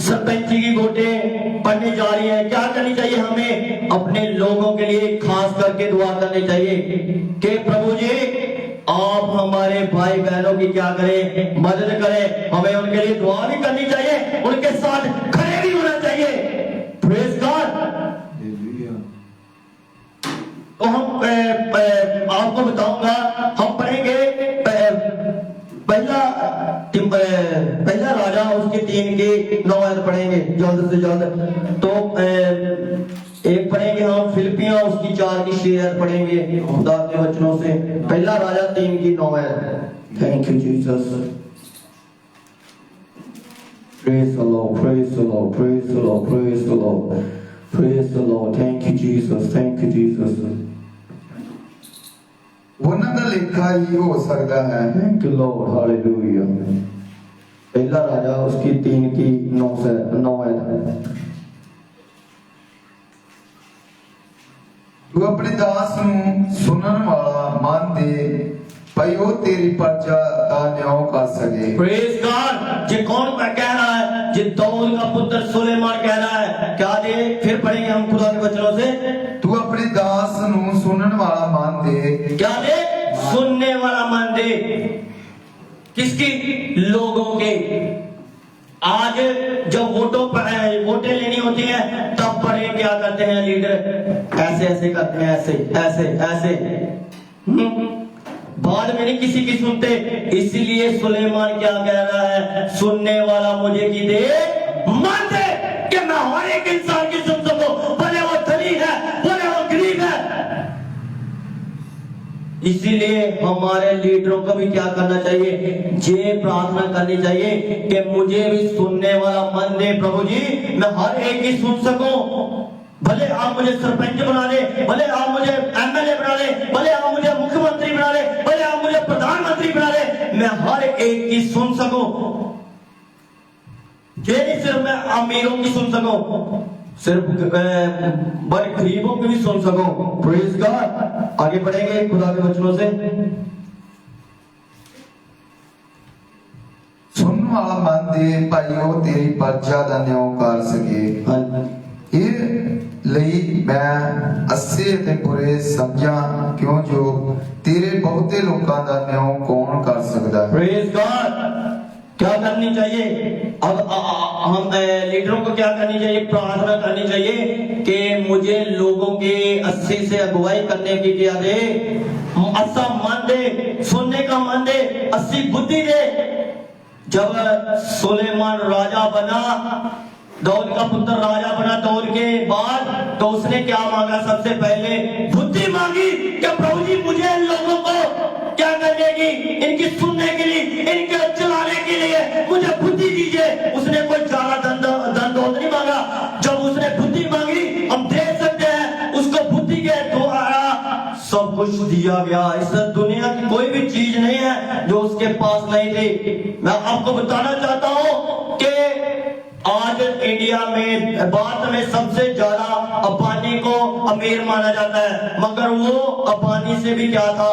सरपंची की वोटें पड़ने जा रही है, क्या करनी चाहिए हमें? अपने लोगों के लिए खास करके दुआ करनी चाहिए कि प्रभु जी आप हमारे भाई बहनों की क्या करें, मदद करें। हमें उनके लिए दुआ भी करनी चाहिए, उनके साथ खड़े भी होना चाहिए। Praise God. तो हम आपको बताऊंगा, हम पढ़ेंगे पहला राजा उसके 3 की 9 आयत पढ़ेंगे जल्द से जल्द। तो एक पढ़ेंगे हम फिलिपियां उसकी 4 की 6 आयत पढ़ेंगे खुदा के वचनों से। पहला राजा 3 की 9 आयत। Thank you Jesus. Praise the Lord, praise the Lord, praise the Lord, praise the Lord, praise the Lord. Thank you Jesus, thank you Jesus. ਉਹਨਾਂ ਦਾ ਲੇਖਾ ਹੀ ਹੋ ਸਕਦਾ ਹੈ। Thank you Lord, hallelujah. पहला राजा उसकी 3 की 9 से 9 आयत। ਤੂੰ ਆਪਣੇ ਦਾਸ ਨੂੰ ਸੁਣਨ ਵਾਲਾ ਮਨ ਦੇ ਭਾਈ ਉਹ ਤੇਰੀ ਪਰਜਾ ਦਾ ਨਿਆਂ ਕਰ ਸਕੇ। Praise God। ये कौन कह रहा है? ये दाऊद का पुत्र सुलेमान कह रहा है। क्या दे? फिर पढ़ेंगे हम खुदा के वचनों से। तू अपने दास ਨੂੰ ਸੁਣਨ ਵਾਲਾ ਮਨ ਦੇ। क्या दे? सुनने वाला मन दे। किसकी? लोगों के। आज जब वोटें लेनी होती है तब बड़े क्या करते हैं लीडर? ऐसे ऐसे करते हैं, ऐसे ऐसे ऐसे। बाद में नहीं किसी की सुनते। इसलिए सुलेमान क्या कह रहा है? सुनने वाला मुझे की दे, मन दे कि मैं हर एक इंसान की सुन सकूं, भले वो धनी है भले वो गरीब है। इसीलिए हमारे लीडरों को भी क्या करना चाहिए? ये प्रार्थना करनी चाहिए कि मुझे भी सुनने वाला मन दे प्रभु जी, मैं हर एक की सुन सकूं। भले आप मुझे सरपंच बना ले, भले आप मुझे एमएलए बना ले, भले आप मुझे मुख्यमंत्री बना ले, भले आप मुझे प्रधानमंत्री बना ले, मैं हर एक की सुन सकूं। ये नहीं सिर्फ मैं अमीरों की सुन सकूं, सिर्फ बड़े गरीबों की भी सुन सकूं। Praise God. आगे बढ़ेंगे खुदा के वचनों से। ਸੁਣਨ ਵਾਲਾ ਮਨ ਦੇ ਭਾਈ ਉਹ ਤੇਰੀ ਪਰਜਾ ਦਾ ਨਿਆਂ ਕਰ ਸਕੇ। ਇਹ ਲਈ ਮੈਂ ਅੱਛੇ ਤੇ ਬੁਰੇ ਸਮਝਾਂ, ਕਿਉਂ ਜੋ ਤੇਰੇ ਬਹੁਤੇ ਲੋਕਾਂ ਦਾ ਨਿਆਂ ਕੌਣ ਕਰ ਸਕਦਾ ਹੈ। Praise God. क्या करनी चाहिए? अब हम लीडरों को क्या करनी चाहिए? प्रार्थना करनी चाहिए कि मुझे लोगों के अच्छे से अगुवाई करने की क्या दे, अच्छा मन दे, सुनने का मन दे, अच्छी बुद्धि दे। जब सुलेमान राजा बना, दाऊद का पुत्र राजा बना, दाऊद के बाद तो उसने क्या मांगा? सबसे पहले बुद्धि मांगी कि प्रभु जी मुझे लोगों को क्या करने की, इनकी सुनने के लिए, इनके चलाने के लिए मुझे बुद्धि दीजिए। उसने कोई ज्यादा धन दौलत नहीं मांगा। जब उसने बुद्धि मांगी, हम देख सकते हैं उसको बुद्धि के द्वारा सब कुछ दिया गया। इस दुनिया की कोई भी चीज नहीं है जो उसके पास नहीं थी। मैं आपको बताना चाहता हूं कि आज इंडिया में भारत में सबसे ज्यादा अंबानी को अमीर माना जाता है, मगर वो अंबानी से भी क्या था?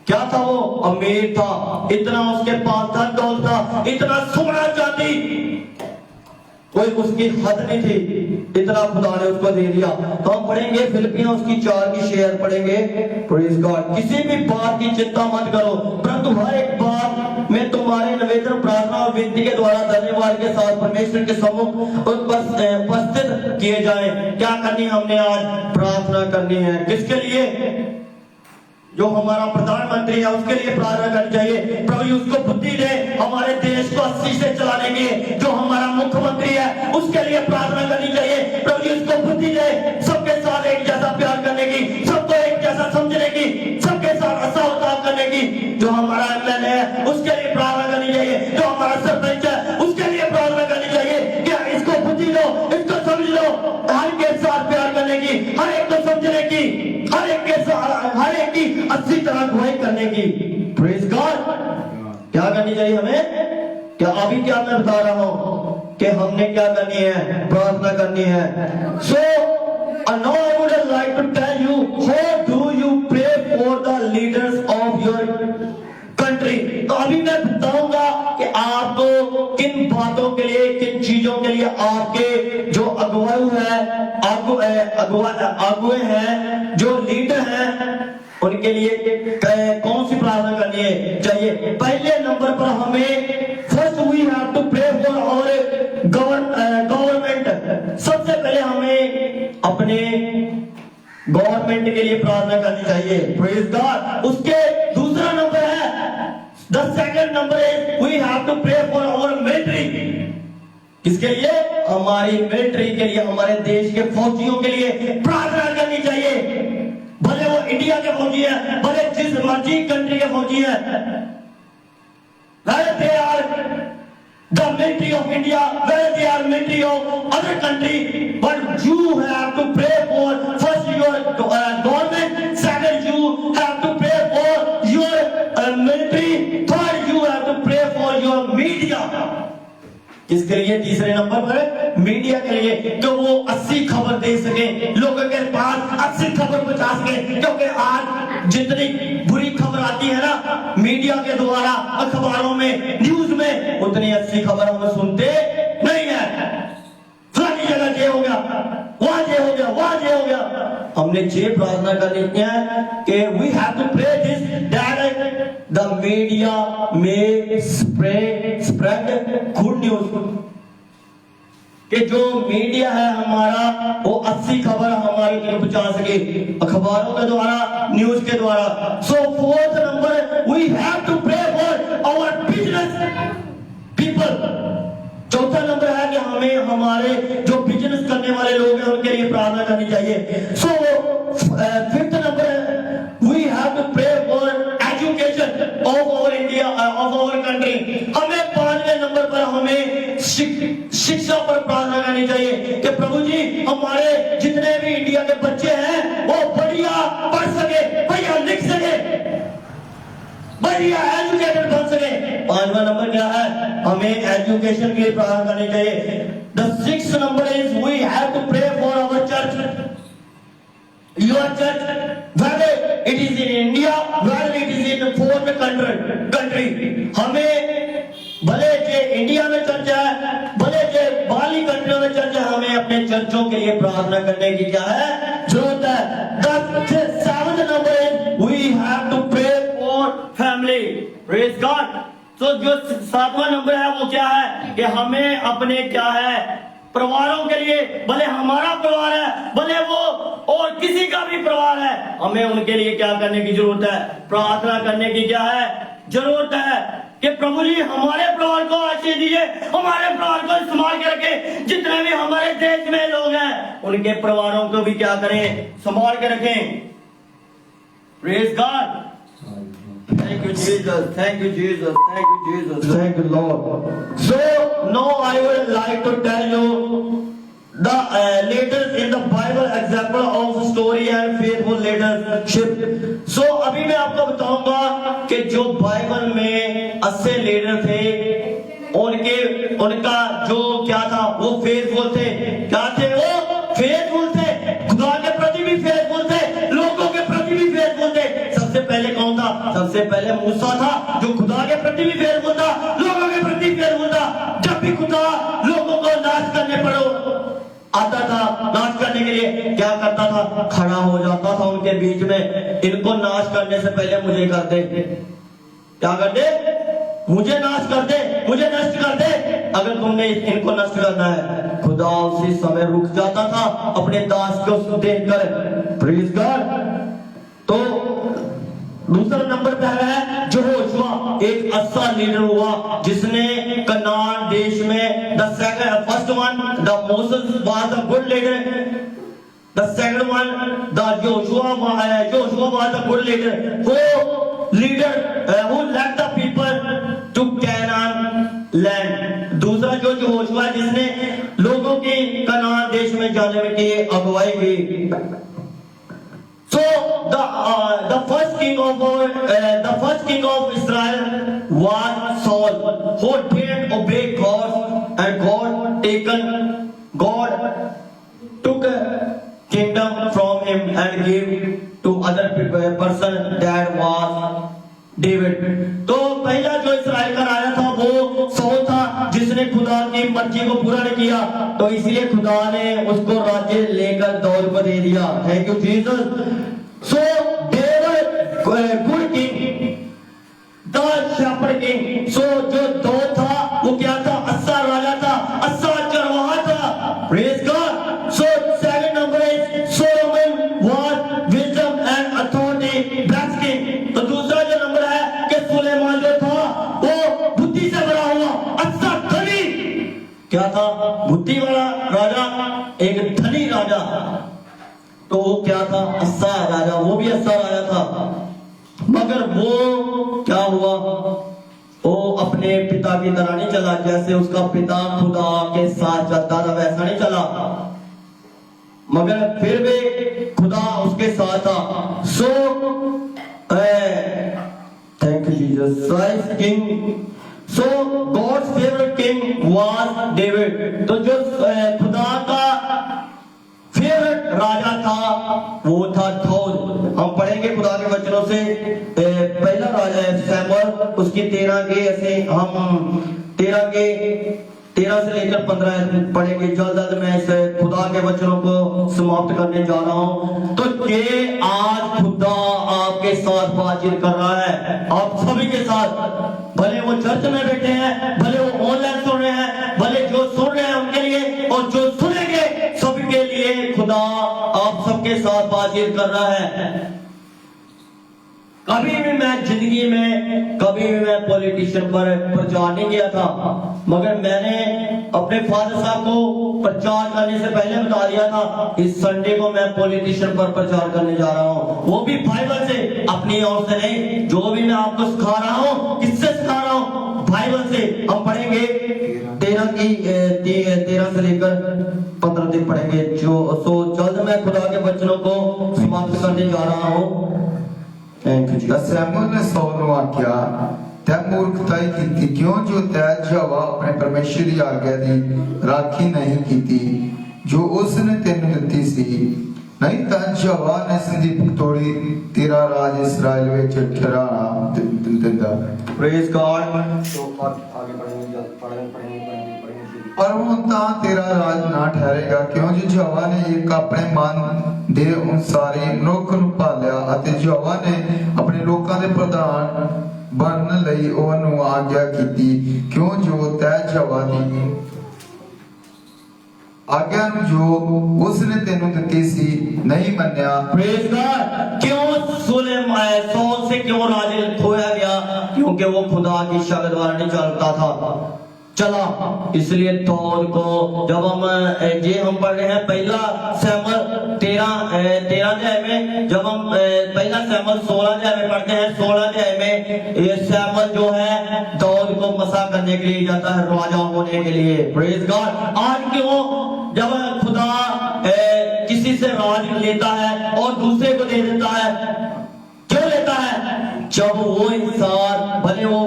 क्या था? वो अमीर था। इतना उसके पास धन दौलत था, इतना सोना चांदी, कोई उसकी हद नहीं थी, इतना खुदा ने उसको दे दिया। तो हम पढ़ेंगे फिलिपियां उसकी 4 की 6 आयत पढ़ेंगे। Praise God. किसी भी बात की चिंता मत करो, परंतु हर एक बात में तुम्हारे निवेदन, प्रार्थना और विनती के द्वारा धन्यवाद के साथ परमेश्वर के सम्मुख उपस्थित किए जाएं। क्या करनी हमने आज? प्रार्थना करनी है। किसके लिए? जो हमारा प्रधानमंत्री है उसके लिए प्रार्थना करनी चाहिए, प्रभु जी उसको बुद्धि दे हमारे देश को अच्छी से चलाने के लिए। जो हमारा मुख्यमंत्री है उसके लिए प्रार्थना करनी चाहिए, प्रभु जी उसको बुद्धि दे सबके साथ एक जैसा प्यार करने की, सबको एक जैसा समझने की, सबके साथ अच्छा बर्ताव करने की। जो हमारा एमएलए है उसके लिए प्रार्थना करनी चाहिए, जो हमारा सरपंच है उसके लिए प्रार्थना करनी चाहिए कि इसको बुद्धि लो, इसको समझ लो, हर के साथ प्यार करने की, हर एक को समझने की, हर एक के साथ, हर एक की अच्छी तरह अगुवाई करने की। Praise God. क्या करनी चाहिए हमें? क्या अभी क्या मैं बता रहा हूं कि हमने क्या करनी है? प्रार्थना करनी है। सो now I would like to tell you how do you pray for the leaders of your country। तो अभी मैं बताऊंगा कि आपको किन बातों के लिए, किन चीजों के लिए लिए आपके जो अगुए हैं, जो लीडर हैं, उनके लिए कौन सी प्रार्थना करनी है चाहिए? पहले नंबर पर हमें first we have to pray for our government. सबसे पहले हमें अपने गवर्नमेंट के लिए प्रार्थना करनी चाहिए। Praise God. उसके दूसरा नंबर है, the second number is we have to pray for our military. किसके लिए? हमारी मिलिट्री के लिए, हमारे देश के फौजियों के लिए प्रार्थना करनी चाहिए। भले वो इंडिया के फौजी है, भले जिस मर्जी कंट्री के फौजी है, whether they are the military of India, whether they are military of other country, but you have to pray for first your government, second you have to pray for your military, third you have to pray for your media। किसके लिए? तीसरे नंबर पर मीडिया के लिए, कि वो 80 खबर दे सके, लोगों के पास 80 खबर पहुंचा सके। क्योंकि आज जितनी बुरी खबर आती है ना मीडिया के द्वारा, अखबारों में, न्यूज में, उतनी 80 खबर हम सुनते नहीं है। फलानी जगह ये हो गया, वहां ये हो गया, वहां ये हो गया। हमने ये प्रार्थना करनी है कि we have to pray this that the media में स्प्रेड गुड न्यूज, कि जो मीडिया है हमारा वो 80 खबर हमारे तक पहुंचा सके, अखबारों के द्वारा, न्यूज के द्वारा। So fourth number we have to pray for our business people. चौथा नंबर है कि हमें हमारे जो बिजनेस करने वाले लोग हैं उनके लिए प्रार्थना करनी चाहिए। सो फिफ्थ नंबर है we have to pray for education of our India, of our country. हमें 5वें नंबर पर हमें शिक्षा पर प्रार्थना करनी चाहिए कि प्रभु जी हमारे जितने भी इंडिया के बच्चे हैं वो बढ़िया पढ़ सके, बढ़िया लिख सके, बढ़िया एजुकेटेड बन सके। 5वां नंबर क्या है? हमें एजुकेशन के लिए प्रार्थना करनी चाहिए। The 6th number is we have to pray for our church, your church, whether it is in India, whether it is in foreign country। हमें भले जे इंडिया में चर्च है, भले जे बाहरी कंट्रियों में चर्च है, हमें अपने चर्चों के लिए प्रार्थना करने की क्या है? जरूरत है। The 7th number is we have to pray for family। Praise God। तो जो 7वां नंबर है वो क्या है? कि हमें अपने क्या है परिवारों के लिए, भले हमारा परिवार है, भले वो और किसी का भी परिवार है, हमें उनके लिए क्या करने की जरूरत है? प्रार्थना करने की क्या है? जरूरत है कि प्रभु जी हमारे परिवार को आशीष दीजिए, हमारे परिवार को संभाल के रखें। जितने भी हमारे देश में लोग हैं उनके परिवारों को भी क्या करें? संभाल के रखें। Praise God. Thank you Jesus, thank you Jesus, thank you Jesus, thank you Lord। So now I would like to tell you the leaders in the Bible, example of story and faithful leadership। So अभी मैं आपको बताऊंगा कि जो बाइबल में 80 लीडर थे, उनका जो क्या था वो फेथफुल थे। क्या थे वो? फेथफुल थे। खुदा के प्रति भी फेथफुल थे, लोगों के प्रति भी फेथफुल थे। सबसे पहले कौन था? सबसे पहले मूसा था, जो खुदा के प्रति भी फेथफुल था, लोगों के प्रति फेथफुल था। जब भी खुदा लोगों को नाश करने पड़ो आता था, नाश करने के लिए क्या करता था? खड़ा हो जाता था उनके बीच में। इनको नाश करने से पहले मुझे कर दे। क्या कर दे? मुझे नाश कर दे, मुझे नष्ट कर दे। अगर तुमने इनको नष्ट करना है, खुदा उसी समय रुक जाता था अपने दास को देखकर। Praise God. तो दूसरा नंबर पे है यहोशुआ, एक अच्छा लीडर हुआ जिसने कनान देश में first one the Moses was a good leader, the second one the यहोशुआ was a good leader who led the people to Canaan land. दूसरा जो यहोशुआ जिसने लोगों की कनान देश में जाने में की अगुवाई की। So the first king of Israel was Saul, who didn't obey God, and God took a kingdom from him and gave to other person that was David। तो पहला जो इस्राएल का राजा था वो सौल था, जिसने खुदा की की मर्जी को पूरा नहीं किया, तो इसलिए खुदा ने उसको राज्य लेकर दाऊद को दे दिया। Thank you Jesus. So David good king, the shepherd king. So जो दाऊद था वो क्या था? अच्छा राजा था, अच्छा चरवाहा था। Praise God. So second number is Solomon was wisdom and authority best king. तो दूसरा जो नंबर है कि सुलेमान जो था वो बुद्धि से भरा हुआ अच्छा धनी, क्या था? बुद्धि वाला राजा, एक धनी राजा। तो वो क्या था? अच्छा राजा, वो भी अच्छा राजा था। मगर वो क्या हुआ? वो अपने पिता की तरह नहीं चला। जैसे उसका पिता खुदा के साथ चलता था वैसा नहीं चला, मगर फिर भी खुदा उसके साथ था। So thank you Jesus. King, so God's favourite king was David. तो जो खुदा का फेवरेट राजा था वो था दाऊद। हम पढ़ेंगे खुदा के वचनों से। पहला राजा है सैमुअल, उसकी 13 के ऐसे हम 13 से लेकर 15 पढ़ेंगे। जल्द मैं इस खुदा के वचनों को समाप्त करने जा रहा हूं। तो ये आज खुदा आपके साथ बातचीत कर रहा है, आप सभी के साथ। भले वो चर्च में बैठे हैं, भले वो ऑनलाइन सुन रहे हैं, भले जो सुन रहे हैं उनके लिए और जो सुनेंगे सभी के लिए खुदा आप सबके साथ बातचीत कर रहा है। कभी भी मैं जिंदगी में कभी भी मैं पॉलिटिशियन पर प्रचार नहीं किया था, मगर मैंने अपने फादर साहब को प्रचार करने से पहले बता दिया था इस संडे को मैं पॉलिटिशियन पर प्रचार करने जा रहा हूँ, वो भी बाइबल से, अपनी ओर से नहीं। जो भी मैं आपको सिखा रहा हूँ, किससे सिखा रहा हूँ? बाइबल से। हम पढ़ेंगे 13 से लेकर 15 तक पढ़ेंगे। सो जल्द मैं खुदा के वचनों को समाप्त करने जा रहा हूँ। सैमुअल ने सौल ਨੂੰ ਆਖਿਆ, ਤੈ ਮੂਰਖਤਾਈ ਕੀਤੀ, ਕਿਉਂ ਜੋ ਤੈ ਯਹੋਵਾ ਆਪਣੇ ਪਰਮੇਸ਼ਰ ਦੀ ਆਗਿਆ ਦੀ ਰਾਖੀ ਨਹੀਂ ਕੀਤੀ ਜੋ ਉਸ ਨੇ ਤੈਨੂੰ ਦਿੱਤੀ ਸੀ। ਨਹੀਂ ਤਾਂ ਯਹੋਵਾ ਨੇ ਸੰਦੀਪ ਤੋੜੀ ਤੇਰਾ ਰਾਜ ਇਸਰਾਇਲ ਵਿੱਚ ਠਹਿਰਾਣਾ ਦਿੰਦਾ। Praise God. तो आगे पढ़ेंगे पर वो तां तेरा राज ना ठहरेगा, क्यों जो यहोवा ने एक अपने मन दे अनुसार मनुख ਨੂੰ ਪਾਲਿਆ ਅਤੇ ਯਹੋਵਾ ਨੇ ਆਪਣੇ ਲੋਕਾਂ ਦੇ ਪ੍ਰਧਾਨ ਬਣਨ ਲਈ ਉਹਨੂੰ ਆਗਿਆ ਕੀਤੀ, ਕਿਉਂ ਜੋ ਤੈ ਯਹੋਵਾ ਦੀ आज्ञा जो उसने तेनू दिती सी नहीं मन्या। Praise God. क्यों सौल से क्यों राज खोया गया? क्योंकि वो खुदा की शक्ति द्वारा नहीं चलता था, चला। इसलिए दाऊद को जब हम पढ़ रहे हैं पहला सैमुअल 13 अध्याय में, जब हम पहला सैमुअल 16 अध्याय में पढ़ते हैं, 16 अध्याय में ये सैमुअल जो है दाऊद को मसा करने के लिए जाता है, राजा होने के लिए। Praise God. आज क्यों जब खुदा किसी से राज लेता है और दूसरे को दे देता है, क्यों लेता है? जब वो इंसान, भले वो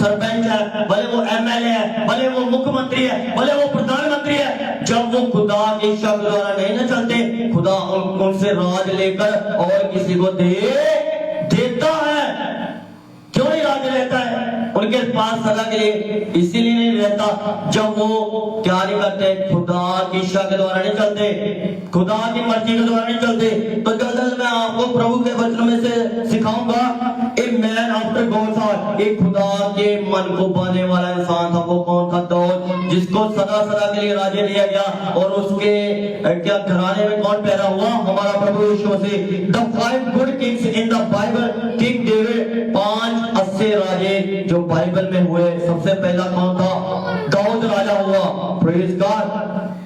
सरपंच है, भले वो एमएलए है, भले वो मुख्यमंत्री है, भले वो प्रधानमंत्री है, जब वो खुदा के शब्द द्वारा नहीं न चलते, खुदा उनसे राज लेकर और किसी को देता है। क्यों नहीं राज रहता है उनके पास सदा के लिए? इसीलिए नहीं रहता जब वो क्या नहीं करते, खुदा की इच्छा के द्वारा नहीं चलते, खुदा की मर्जी के द्वारा नहीं चलते। तो जल्द मैं आपको प्रभु के वचन में से सिखाऊंगा। एक मैन आफ्टर गॉड था, एक खुदा के मन को पाने वाला इंसान था। वो कौन था? दाऊद, जिसको सदा सदा के लिए राज्य दिया गया। और उसके क्या घराने में कौन पैदा हुआ? हमारा प्रभु यीशु मसीह। The 5 good kings in the Bible, king David, 5 अच्छे राजे जो बाइबल में हुए। सबसे पहला कौन था? दाऊद राजा हुआ। Praise God.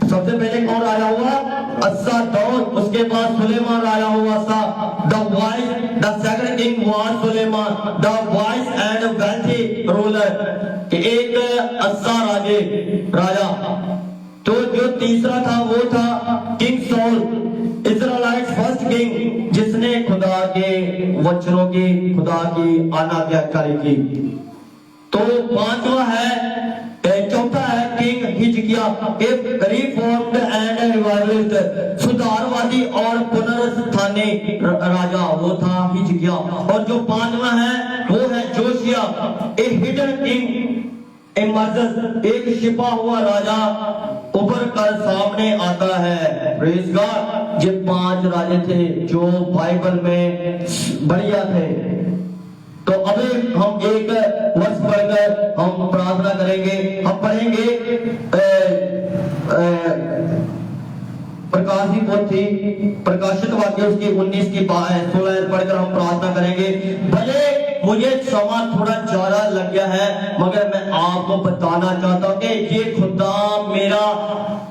सबसे पहले कौन राजा हुआ? अच्छा दाऊद। उसके बाद सुलेमान राजा हुआ था। द सेकंड किंग वाज सुलेमान, the wise and wealthy ruler. एक अच्छा राजा। तो जो तीसरा था वो था king Saul, Israelite first king, जिसने खुदा के वचनों की, खुदा की आज्ञाकारी की। तो पांचवा है, चौथा है किंग हिजकिया, एक रिफॉर्म्ड एंड रिवाइवलिस्ट, सुधारवादी और पुनरुत्थानी राजा, वो था हिजकिया। और जो पांचवा है वो है जोशिया, ए हिडन किंग, इमर्जन एक छिपा हुआ राजा उभर कर सामने आता है। Praise God. ये 5 राजे थे जो बाइबल में बढ़िया थे। तो अभी हम एक वर्ष पढ़कर हम प्रार्थना करेंगे। हम पढ़ेंगे प्रकाशित पोथी प्रकाशित वाक्य उसकी 19 की 16 पढ़कर हम प्रार्थना करेंगे। भले मुझे समय थोड़ा ज्यादा लग गया है, मगर मैं आपको बताना चाहता हूं कि ये खुदा मेरा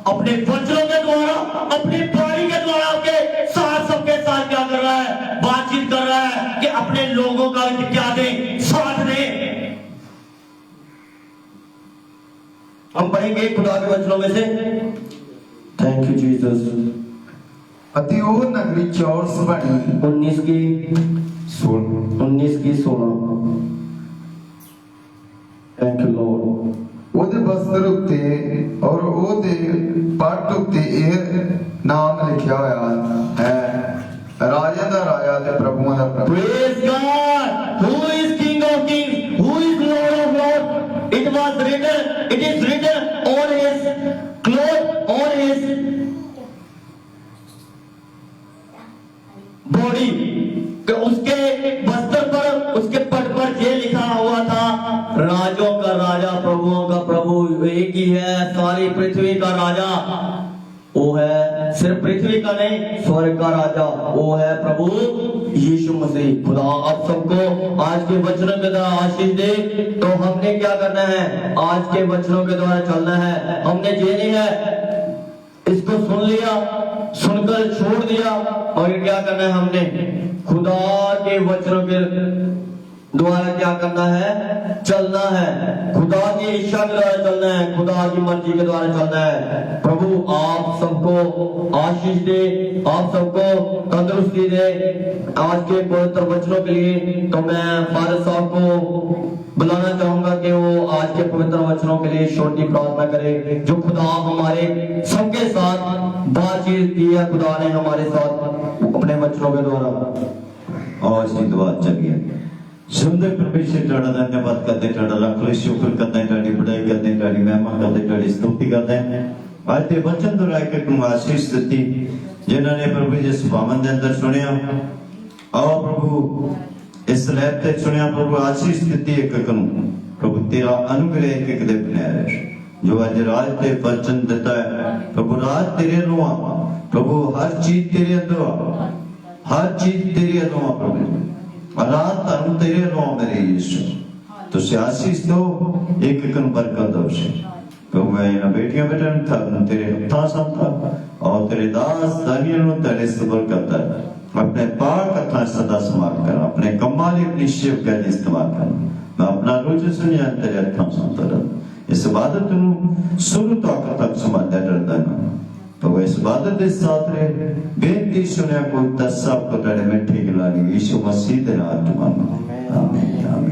अपने वचनों के द्वारा, अपनी वाणी के द्वारा आपके साथ सबके साथ क्या कर रहा है, बातचीत कर रहा है कि अपने लोगों का क्या दे, साथ दे। हम पढ़ेंगे खुदा के वचनों में से। Thank you Jesus. अति ਉਹ ਨਗਰੀ ਚੌਰਸ ਬਣੀ 19 की 16। Thank you Lord. ਉਹਦੇ ਬਸਤਰ ਉੱਤੇ ਔਰ ਉਹਦੇ ਪੱਟ ਉੱਤੇ ਇਹ ਨਾਮ ਲਿਖਿਆ ਹੋਇਆ ਹੈ, ਰਾਜਾ ਦਾ ਰਾਜਾ ਤੇ ਪ੍ਰਭੂਆਂ ਦਾ ਪ੍ਰਭੂ। Praise God. Who is King of Kings? Who is Lord of Lords? It was written, it is written on his cloth, on his body, कि उसके वस्त्र पर, उसके पट पर ये लिखा हुआ था, राजों का राजा, प्रभुओं का प्रभु एक ही है, सारी पृथ्वी का राजा वो है, सिर्फ पृथ्वी का नहीं, स्वर्ग का राजा वो है प्रभु यीशु मसीह। खुदा आप सबको आज के वचनों के द्वारा आशीष दे। तो हमने क्या करना है, आज के वचनों के द्वारा चलना है। हमने ये नहीं है इसको सुन लिया, सुनकर छोड़ दिया, और क्या करना है, हमने खुदा के वचनों के द्वारा क्या करना है, चलना है। खुदा की इच्छा के द्वारा चलना है, खुदा की मर्जी के द्वारा चलना है। प्रभु आप सबको आशीष दे, आप सबको तंदुरुस्ती दे आज के पवित्र वचनों के लिए। तो मैं फादर साहब को बुलाना चाहूंगा कि वो आज के पवित्र वचनों के लिए छोटी प्रार्थना करे। जो खुदा हमारे सबके साथ बातचीत की है, खुदा ने हमारे साथ अपने वचनों के द्वारा। आज की दुआ चलिए। सुंदर परमेश्वर तेरा धन्यवाद करते, तेरा लाख शुक्र करते, तेरी बड़ाई करते, तेरी महिमा करते, तेरी स्तुति करते हैं। आज ते वचन दोहरा के तुम आशीष दी जिन्होंने प्रभु जिस पावन के अंदर सुनिया, आओ प्रभु इस लैब ते सुनिया प्रभु आशीष दी एक करूं प्रभु तेरा अनुग्रह एक एक दे बने रहे। जो आज राज ते वचन देता है प्रभु, राज तेरे लो प्रभु, हर चीज तेरे अंदर, हर चीज तेरे अंदर प्रभु, रात तारू तेरे लो मेरे यीशु। तो से आशीष दो, एक एक बरकत दो से प्रभु। मैं इन बेटियां बेटन था तेरे हथा संता और तेरे दास दानियल नु तेरे सबर करता है। अपने पाक कथा सदा संभाल कर, अपने कमाली अपनी शिव का इस्तेमाल कर। मैं अपना रोज सुनिया तेरे हथा संता रह। इस इबादत नु शुरू तो आखिर तक संभालता रहता है। तो इस इबादत के साथ रे बेनती सुनिया को दस सब को तेरे में ठीक लानी यीशु मसीह दे नाम में। आमीन आमीन।